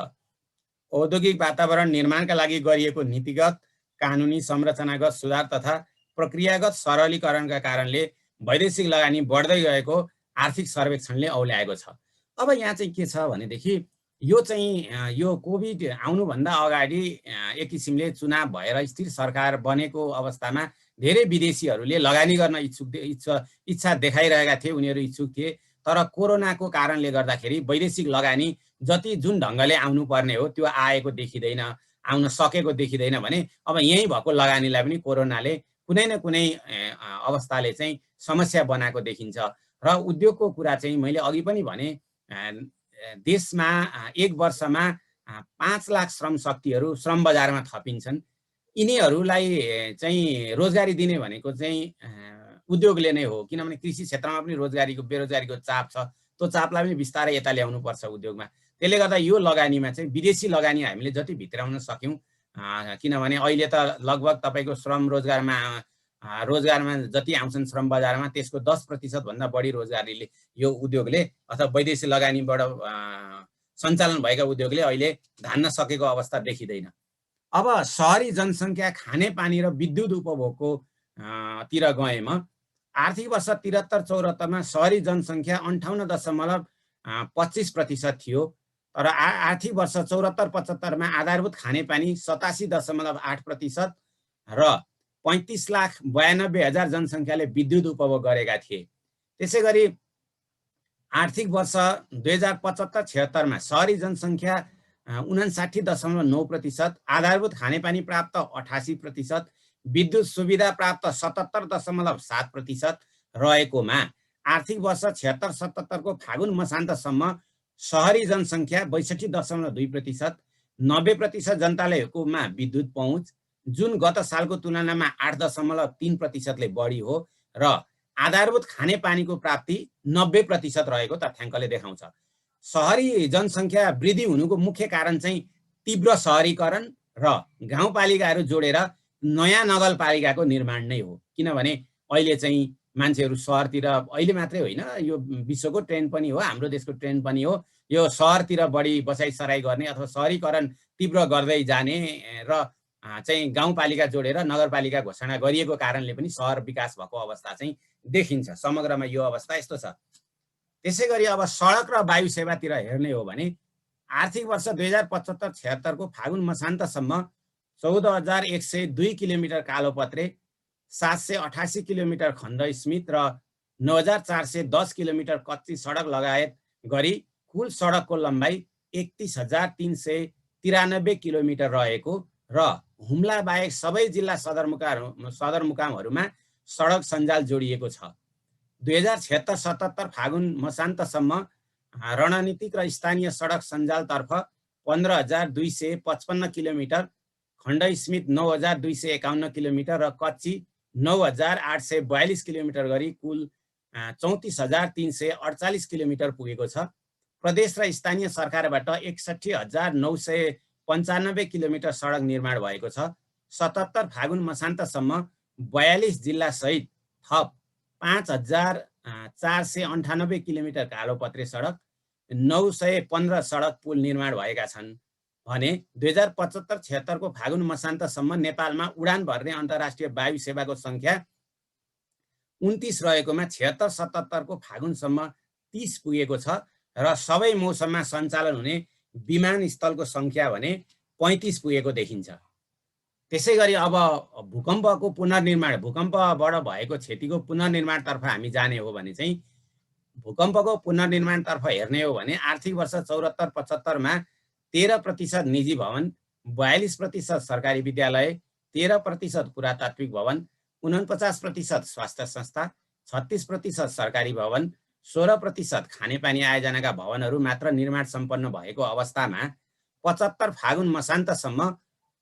औद्योगिक वातावरण निर्माणका लागि गरिएको नीतिगत, कानुनी, संरचनागत सुधार तथा प्रक्रियागत सरलीकरणका कारणले वैदेशिक लगानी बढ्दै गएको आर्थिक सर्वेक्षणले औल्याएको छ। अब यहाँ चाहिँ के छ भनेदेखि यो चाहिँ यो कोभिड आउनुभन्दा अगाडि एक किसिमले चुनाव भएर स्थिर सरकार बनेको अवस्थामा धेरै विदेशीहरूले लगानी गर्न इच्छा देखाइरहेका थिए, उनीहरू इच्छुक थिए। तर कोरोनाको कारणले गर्दाखेरि वैदेशिक लगानी जति जुन ढङ्गले आउनुपर्ने हो त्यो आएको देखिँदैन, आउन सकेको देखिँदैन भने अब यही भएको लगानीलाई पनि कोरोनाले कुनै न कुनै अवस्थाले चाहिँ समस्या बनाएको देखिन्छ। र उद्योगको कुरा चाहिँ मैले अघि पनि भने देशमा एक वर्षमा 5 लाख श्रम शक्तिहरू श्रम बजारमा थपिन्छन्। यिनीहरूलाई चाहिँ रोजगारी दिने भनेको चाहिँ उद्योगले नै हो, किनभने कृषि क्षेत्रमा पनि बेरोजगारीको चाप छ। त्यो चापलाई पनि बिस्तारै यता ल्याउनु पर्छ उद्योगमा। त्यसले गर्दा यो लगानीमा चाहिँ विदेशी लगानी हामीले जति भित्राउन सक्यौँ, किनभने अहिले त लगभग तपाईँको श्रम रोजगारमा जति आउँछन् श्रम बजारमा त्यसको 10% भन्दा बढी रोजगारीले यो उद्योगले अथवा वैदेशिक लगानीबाट सञ्चालन भएका उद्योगले अहिले धान्न सकेको अवस्था देखिँदैन। अब सहरी जनसङ्ख्या, खानेपानी र विद्युत उपभोगको तिर गएमा आर्थिक वर्ष 73-74 मा सहरी जनसङ्ख्या 58.25% थियो। तर आर्थिक वर्ष 74-75 मा आधारभूत खानेपानी 87.8% र 35,92,000 जनसङ्ख्याले विद्युत उपभोग गरेका थिए। त्यसै गरी आर्थिक वर्ष 2075-76 मा सहरी जनसङ्ख्या 59.9%, आधारभूत खानेपानी प्राप्त 88%, विद्युत सुविधा प्राप्त 77.7% रहेकोमा आर्थिक वर्ष 76-77 को फागुन मसान्तसम्म सहरी जनसङ्ख्या 62.2%, 90% जनतालेमा विद्युत पहुँच, जुन गत सालको तुलनामा 8.3%ले बढी हो र आधारभूत खानेपानीको प्राप्ति 90% रहेको तथ्याङ्कले देखाउँछ। सहरी जनसङ्ख्या वृद्धि हुनुको मुख्य कारण चाहिँ तीव्र सहरीकरण र गाउँपालिकाहरू जोडेर नयाँ नगरपालिकाको निर्माण नै हो। किनभने अहिले चाहिँ मान्छेहरू सहरतिर, अहिले मात्रै होइन, यो विश्वको ट्रेन्ड पनि हो, हाम्रो देशको ट्रेन्ड पनि हो, यो सहरतिर बढी बसाइसराई गर्ने अथवा सहरीकरण तीव्र गर्दै जाने र चाहिँ गाउँपालिका जोडेर नगरपालिका घोषणा गरिएको कारणले पनि सहर विकास भएको अवस्था चाहिँ देखिन्छ। समग्रमा यो अवस्था यस्तो छ। त्यसै गरी अब सडक र वायु सेवातिर हेर्ने हो भने आर्थिक वर्ष 2075-76 को फागुन मसान्तसम्म 14,102 किलोमिटर कालोपत्रे, 788 किलोमिटर खण्ड स्मित र 9,410 किलोमिटर कच्ची सडक लगायत गरी कुल सडकको लम्बाइ 31,393 किलोमिटर रहेको र हुम्ला बाहेक सबै जिल्ला सदरमुकामहरूमा सडक सञ्जाल जोडिएको छ। 2076-77 फागुन मसान्तसम्म रणनीतिक र स्थानीय सडक सञ्जालतर्फ 15,255 किलोमिटर, खण्ड स्मित 9,251 किलोमिटर र कच्ची 9,842 किलोमिटर गरी कुल 34,348 किलोमिटर पुगेको छ। प्रदेश र स्थानीय सरकारबाट 61,995 किलोमिटर सडक निर्माण भएको छ। 77 फागुन मसान्तसम्म 42 जिल्लासहित थप 5,498 किलोमिटर कालोपत्रे सडक, 915 सडक पुल निर्माण भएका छन् भने 2075-76 को फागुन मसान्तसम्म नेपालमा उडान भर्ने अन्तर्राष्ट्रिय वायु सेवाको सङ्ख्या 29 रहेकोमा 76-77 को फागुनसम्म 30 पुगेको छ र सबै मौसममा सञ्चालन हुने विमानस्थलको सङ्ख्या भने 35 पुगेको देखिन्छ। त्यसै गरी अब भूकम्पको पुनर्निर्माण, भूकम्पबाट भएको क्षतिको पुनर्निर्माणतर्फ हामी जाने हो भने चाहिँ भूकम्पको पुनर्निर्माणतर्फ हेर्ने हो भने आर्थिक वर्ष 74-75 मा 13% निजी भवन, 42% सरकारी विद्यालय, 13% पुरातात्विक भवन, 49% स्वास्थ्य संस्था, 36% सरकारी भवन, 16% खानेपानी आयोजनाका भवनहरू मात्र निर्माण सम्पन्न भएको अवस्थामा 75 फागुन मसान्तसम्म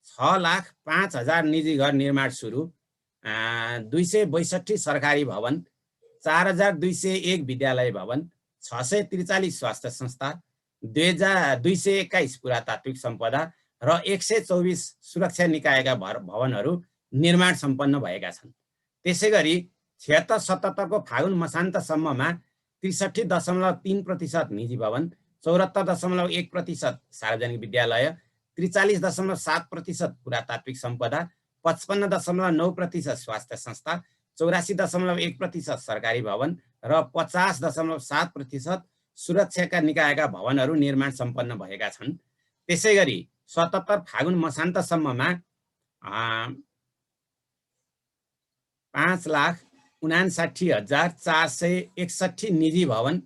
6,05,000 निजी घर निर्माण सुरु, 262 सरकारी भवन, 4,201 विद्यालय भवन, 643 स्वास्थ्य संस्था, 221 पुरातात्विक सम्पदा र 124 सुरक्षा निकायका भवनहरू निर्माण सम्पन्न भएका छन्। त्यसै गरी 76-77 को फागुन मसान्तसम्ममा 63.3% निजी भवन, 74.1% सार्वजनिक विद्यालय, 43.7% पुरातात्विक सम्पदा, 55.9% स्वास्थ्य संस्था, 84.1% सरकारी भवन र 50.7% सुरक्षाका निकायका भवनहरू निर्माण सम्पन्न भएका छन्। त्यसै गरी 77 फागुन मसान्तसम्ममा 5,59,461 निजी भवन,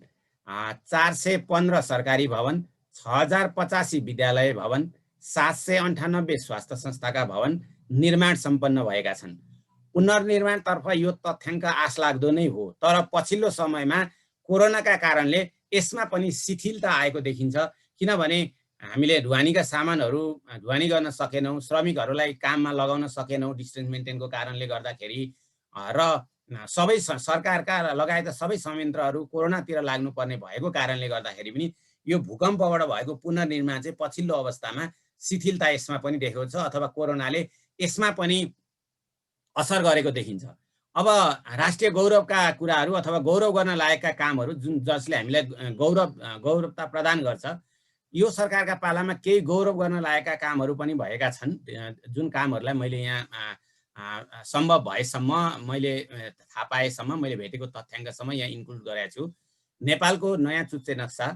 415 सरकारी भवन, 6,085 विद्यालय भवन, 798 स्वास्थ्य संस्थाका भवन निर्माण सम्पन्न भएका छन्। पुनर्निर्माणतर्फ यो तथ्याङ्क आशलाग्दो नै हो, तर पछिल्लो समयमा कोरोनाका कारणले यसमा पनि शिथिलता आएको देखिन्छ। किनभने हामीले ढुवानीका सामानहरू ढुवानी गर्न सकेनौँ, श्रमिकहरूलाई काममा लगाउन सकेनौँ डिस्टेन्स मेन्टेनको कारणले गर्दाखेरि, र सबै सरकारका लगायत सबै संयन्त्रहरू कोरोनातिर लाग्नुपर्ने भएको कारणले गर्दाखेरि पनि यो भूकम्पबाट भएको पुनर्निर्माण चाहिँ पछिल्लो अवस्थामा शिथिलता यसमा पनि देखेको छ अथवा कोरोनाले यसमा पनि असर गरेको देखिन्छ। अब राष्ट्रिय गौरवका कुराहरू अथवा गौरव गर्न लायकका कामहरू जसले हामीलाई गौरवता प्रदान गर्छ, यो सरकारका पालामा केही गौरव गर्न लायकका कामहरू पनि भएका छन्, जुन कामहरूलाई मैले यहाँ सम्भव भएसम्म मैले थाहा पाएसम्म मैले भेटेको तथ्याङ्कसम्म यहाँ इन्क्लुड गरेको छु। नेपालको नयाँ चुच्चे नक्सा,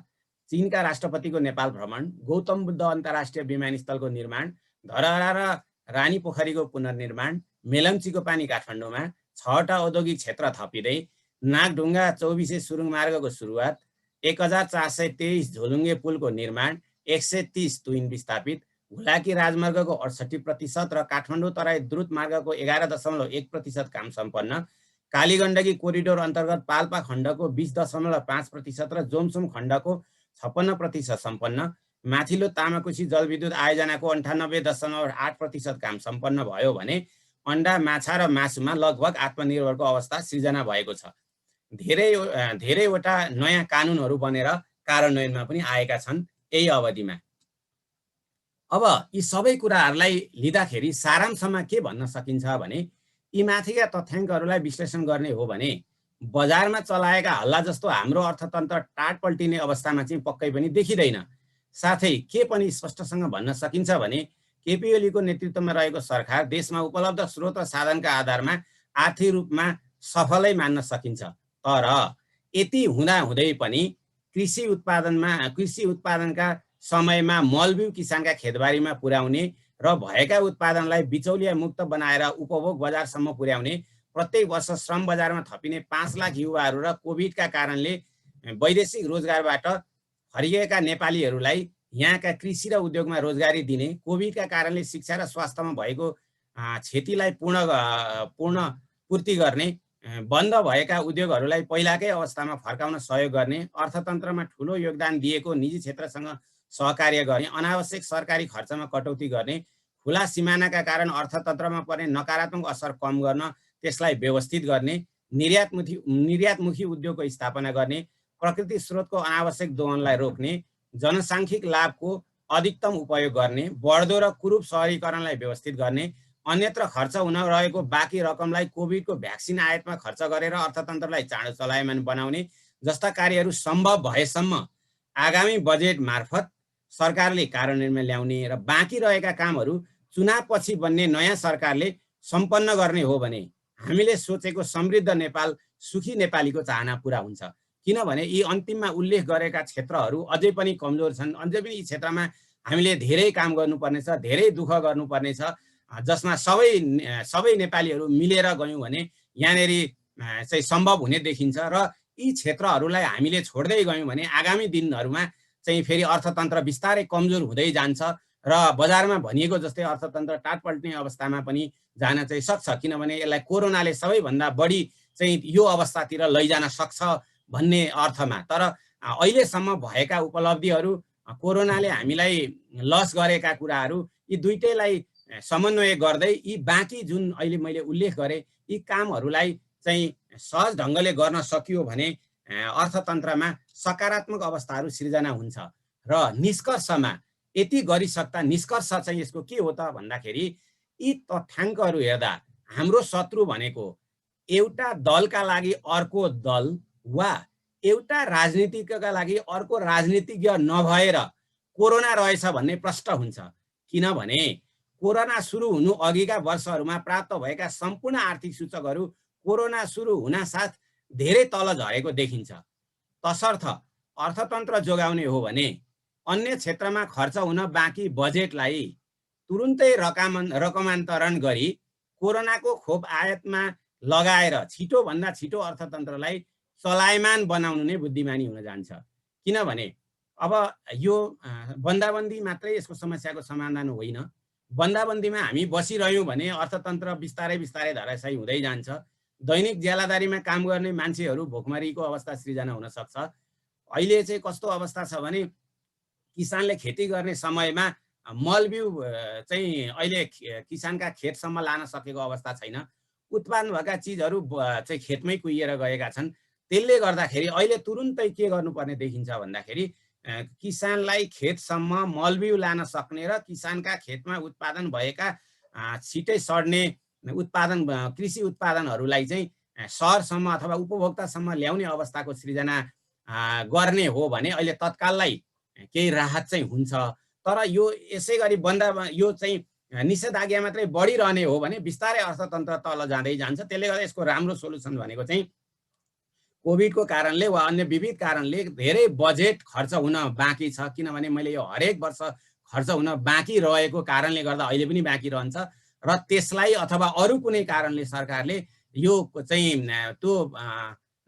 चीनका राष्ट्रपतिको नेपाल भ्रमण, गौतम बुद्ध अन्तर्राष्ट्रिय विमानस्थलको निर्माण, धरहरा र रानी पोखरीको पुनर्निर्माण, मेलम्चीको पानी काठमाडौँमा, 6वटा औद्योगिक क्षेत्र थपिँदै, नागढुङ्गा 24 सुरुङ मार्गको सुरुवात, 1,423 झोलुङ्गे पुलको निर्माण, 130 तुइन विस्थापित, हुलाकी राजमार्गको 68% र काठमाडौँ तराई द्रुत मार्गको 11.1% काम सम्पन्न, कालीगण्डकी कोरिडोर अन्तर्गत पाल्पा खण्डको 20.5% र जोमसोम खण्डको 56% सम्पन्न, माथिल्लो तामाकोशी जलविद्युत आयोजनाको 98.8% काम सम्पन्न भयो भने अन्डा, माछा र मासुमा लगभग आत्मनिर्भरको अवस्था सिर्जना भएको छ। धेरैवटा नयाँ कानुनहरू बनेर कार्यान्वयनमा पनि आएका छन् यही अवधिमा। अब यी सबै कुराहरूलाई लिँदाखेरि सारांशमा के भन्न सकिन्छ भने यी माथिका तथ्याङ्कहरूलाई विश्लेषण गर्ने हो भने बजारमा चलाएका हल्ला जस्तो हाम्रो अर्थतन्त्र टाट पल्टिने अवस्थामा चाहिँ पक्कै पनि देखिँदैन। साथै के पनि स्पष्टसँग भन्न सकिन्छ भने केपी ओलीको नेतृत्वमा रहेको सरकार देशमा उपलब्ध स्रोत र साधनका आधारमा आर्थिक रूपमा सफलै मान्न सकिन्छ। तर यति हुँदाहुँदै पनि कृषि उत्पादनका समयमा मलबिउ किसानका खेतबारीमा पुर्याउने र भएका उत्पादनलाई बिचौलिया मुक्त बनाएर उपभोग बजारसम्म पुर्याउने, प्रत्येक वर्ष श्रम बजारमा थपिने 5 लाख युवाहरू र कोभिडका कारणले वैदेशिक रोजगारबाट फर्किएका नेपालीहरूलाई यहाँका कृषि र उद्योगमा रोजगारी दिने, कोभिडका कारणले शिक्षा र स्वास्थ्यमा भएको क्षतिलाई पूर्ति गर्ने, बन्द भएका उद्योगहरूलाई पहिलाकै अवस्थामा फर्काउन सहयोग गर्ने, अर्थतन्त्रमा ठुलो योगदान दिएको निजी क्षेत्रसँग सहकार्य गर्ने, अनावश्यक सरकारी खर्चमा कटौती गर्ने, खुला सिमानाका कारण अर्थतन्त्रमा पर्ने नकारात्मक असर कम गर्न त्यसलाई व्यवस्थित गर्ने, निर्यातमुखी उद्योगको स्थापना गर्ने, प्रकृति स्रोतको अनावश्यक दोहनलाई रोक्ने, जनसाङ्ख्यिक लाभको अधिकतम उपयोग गर्ने, बढ्दो र कुरूप सहरीकरणलाई व्यवस्थित गर्ने, अन्यत्र खर्च हुन रहेको बाँकी रकमलाई कोभिडको भ्याक्सिन आयातमा खर्च गरेर अर्थतन्त्रलाई चाँडो चलायमान बनाउने जस्ता कार्यहरू सम्भव भएसम्म आगामी बजेट मार्फत सरकारले कार्यान्वयनमा ल्याउने र बाँकी रहेका कामहरू चुनावपछि बन्ने नयाँ सरकारले सम्पन्न गर्ने हो भने हामीले सोचेको समृद्ध नेपाल, सुखी नेपालीको चाहना पुरा हुन्छ। किनभने यी अन्तिममा उल्लेख गरेका क्षेत्रहरू अझै पनि कमजोर छन्। अझै पनि यी क्षेत्रमा हामीले धेरै काम गर्नुपर्नेछ, धेरै दुःख गर्नुपर्नेछ, जसमा सबै नेपालीहरू मिलेर गयौँ भने यहाँनेर चाहिँ सम्भव हुने देखिन्छ। र यी क्षेत्रहरूलाई हामीले छोड्दै गयौँ भने आगामी दिनहरूमा चाहिँ फेरि अर्थतन्त्र बिस्तारै कमजोर हुँदै जान्छ र बजारमा भनिएको जस्तै अर्थतन्त्र टाट पल्टिने अवस्थामा पनि जान चाहिँ सक्छ। किनभने यसलाई कोरोनाले सबैभन्दा बढी चाहिँ यो अवस्थातिर लैजान सक्छ भन्ने अर्थमा। तर अहिलेसम्म भएका उपलब्धिहरू, कोरोनाले हामीलाई लस गरेका कुराहरू, यी दुईटैलाई समन्वय गर्दै यी बाँकी जुन अहिले मैले उल्लेख गरेँ यी कामहरूलाई चाहिँ सहज ढङ्गले गर्न सकियो भने अर्थतन्त्रमा सकारात्मक अवस्थाहरू सिर्जना हुन्छ। र निष्कर्षमा यति गरिसक्दा निष्कर्ष चाहिँ यसको के हो त भन्दाखेरि यी तथ्याङ्कहरू हेर्दा हाम्रो शत्रु भनेको एउटा दलका लागि अर्को दल वा एउटा राजनीतिकका लागि अर्को राजनीतिज्ञ नभएर कोरोना रहेछ भन्ने प्रष्ट हुन्छ। किनभने कोरोना सुरु हुनु अघिका वर्षहरूमा प्राप्त भएका सम्पूर्ण आर्थिक सूचकहरू कोरोना सुरु हुनासाथ धेरै तल झरेको देखिन्छ। तसर्थ अर्थतन्त्र जोगाउने हो भने अन्य क्षेत्रमा खर्च हुन बाँकी बजेटलाई तुरुन्तै रकमान्तरण गरी कोरोनाको खोप आयातमा लगाएर छिटोभन्दा छिटो अर्थतन्त्रलाई चलायमान बनाउनु नै बुद्धिमानी हुन जान्छ। किनभने अब यो बन्दाबन्दी मात्रै यसको समस्याको समाधान होइन। बन्दाबन्दीमा हामी बसिरह्यौँ भने अर्थतन्त्र बिस्तारै बिस्तारै धराशायी हुँदै जान्छ। दैनिक ज्यालादारीमा काम गर्ने मान्छेहरू भोकमरीको अवस्था सृजना हुन सक्छ। अहिले चाहिँ कस्तो अवस्था छ भने किसानले खेती गर्ने समयमा मलबिउ चाहिँ अहिले किसानका खेतसम्म लान सकेको अवस्था छैन। उत्पादन भएका चिजहरू चाहिँ खेतमै कुहिएर गएका छन्। त्यसले गर्दाखेरि अहिले तुरुन्तै के गर्नुपर्ने देखिन्छ भन्दाखेरि किसानलाई खेतसम्म मलबिउ लान सक्ने र किसानका खेतमा उत्पादन भएका छिटै सड्ने कृषि उत्पादनहरूलाई चाहिँ सहरसम्म अथवा उपभोक्तासम्म ल्याउने अवस्थाको सृजना गर्ने हो भने अहिले तत्काललाई केही राहत चाहिँ हुन्छ। तर यो यसै गरी यो चाहिँ निषेधाज्ञा मात्रै बढिरहने हो भने बिस्तारै अर्थतन्त्र तल जाँदै जान्छ। त्यसले गर्दा यसको राम्रो सोलुसन भनेको चाहिँ कोभिडको कारणले वा अन्य विविध कारणले धेरै बजेट खर्च हुन बाँकी छ। किनभने मैले यो हरेक वर्ष खर्च हुन बाँकी रहेको कारणले गर्दा अहिले पनि बाँकी रहन्छ र त्यसलाई अथवा अरू कुनै कारणले सरकारले यो चाहिँ त्यो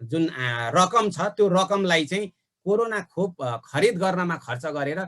जुन रकम छ त्यो रकमलाई चाहिँ कोरोना खोप खरिद गर्नमा खर्च गरेर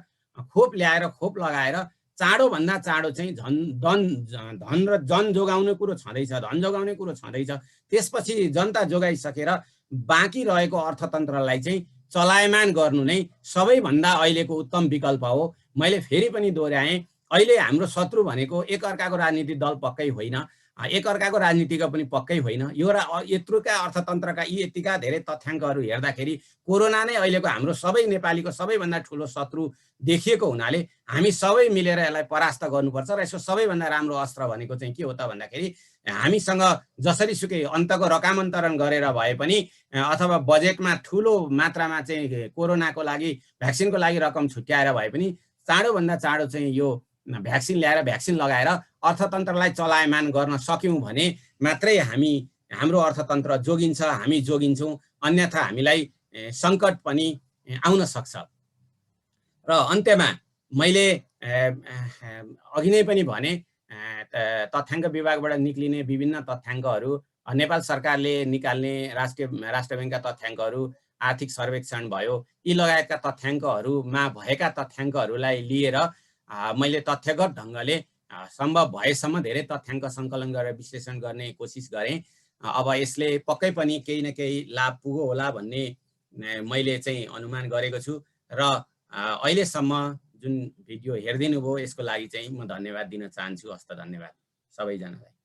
खोप ल्याएर खोप लगाएर चाँडोभन्दा चाँडो चाहिँ धन र जन जोगाउने कुरो छँदैछ, धन जोगाउने कुरो छँदैछ। त्यसपछि जनता जोगाइसकेर बाँकी रहेको अर्थतन्त्रलाई चाहिँ चलायमान गर्नु नै सबैभन्दा अहिलेको उत्तम विकल्प हो। मैले फेरि पनि दोहोऱ्याएँ, अहिले हाम्रो शत्रु भनेको एकअर्काको राजनीतिक दल पक्कै होइन, एकअर्काको राजनीतिका पनि पक्कै होइन। यो यत्रुका अर्थतन्त्रका यी यतिका धेरै तथ्याङ्कहरू हेर्दाखेरि कोरोना नै अहिलेको हाम्रो सबै नेपालीको सबैभन्दा ठुलो शत्रु देखिएको हुनाले हामी सबै मिलेर यसलाई परास्त गर्नुपर्छ। र यसको सबैभन्दा राम्रो अस्त्र भनेको चाहिँ के हो त भन्दाखेरि हामीसँग जसरी सुकै अन्तको रकामन्तरण गरेर भए पनि अथवा बजेटमा ठुलो मात्रामा चाहिँ कोरोनाको लागि भ्याक्सिनको लागि रकम छुट्याएर भए पनि चाँडोभन्दा चाँडो चाहिँ यो भ्याक्सिन ल्याएर भ्याक्सिन लगाएर अर्थतन्त्रलाई चलायमान गर्न सक्यौँ भने मात्रै हाम्रो अर्थतन्त्र जोगिन्छ, हामी जोगिन्छौँ। अन्यथा हामीलाई सङ्कट पनि आउन सक्छ। र अन्त्यमा मैले अघि नै पनि भने तथ्याङ्क विभागबाट निक्लिने विभिन्न तथ्याङ्कहरू, नेपाल सरकारले निकाल्ने राष्ट्र ब्याङ्कका तथ्याङ्कहरू, आर्थिक सर्वेक्षण भयो, यी लगायतका तथ्याङ्कहरूमा भएका तथ्याङ्कहरूलाई लिएर मैले तथ्यगत ढङ्गले सम्भव भएसम्म धेरै तथ्याङ्क सङ्कलन गरेर विश्लेषण गर्ने कोसिस गरेँ। अब यसले पक्कै पनि केही न केही लाभ पुग्यो होला भन्ने मैले चाहिँ अनुमान गरेको छु। र अहिलेसम्म जुन भिडियो हेरिदिनु भयो यसको लागि चाहिँ म धन्यवाद दिन चाहन्छु। हस्त धन्यवाद सबैजनालाई।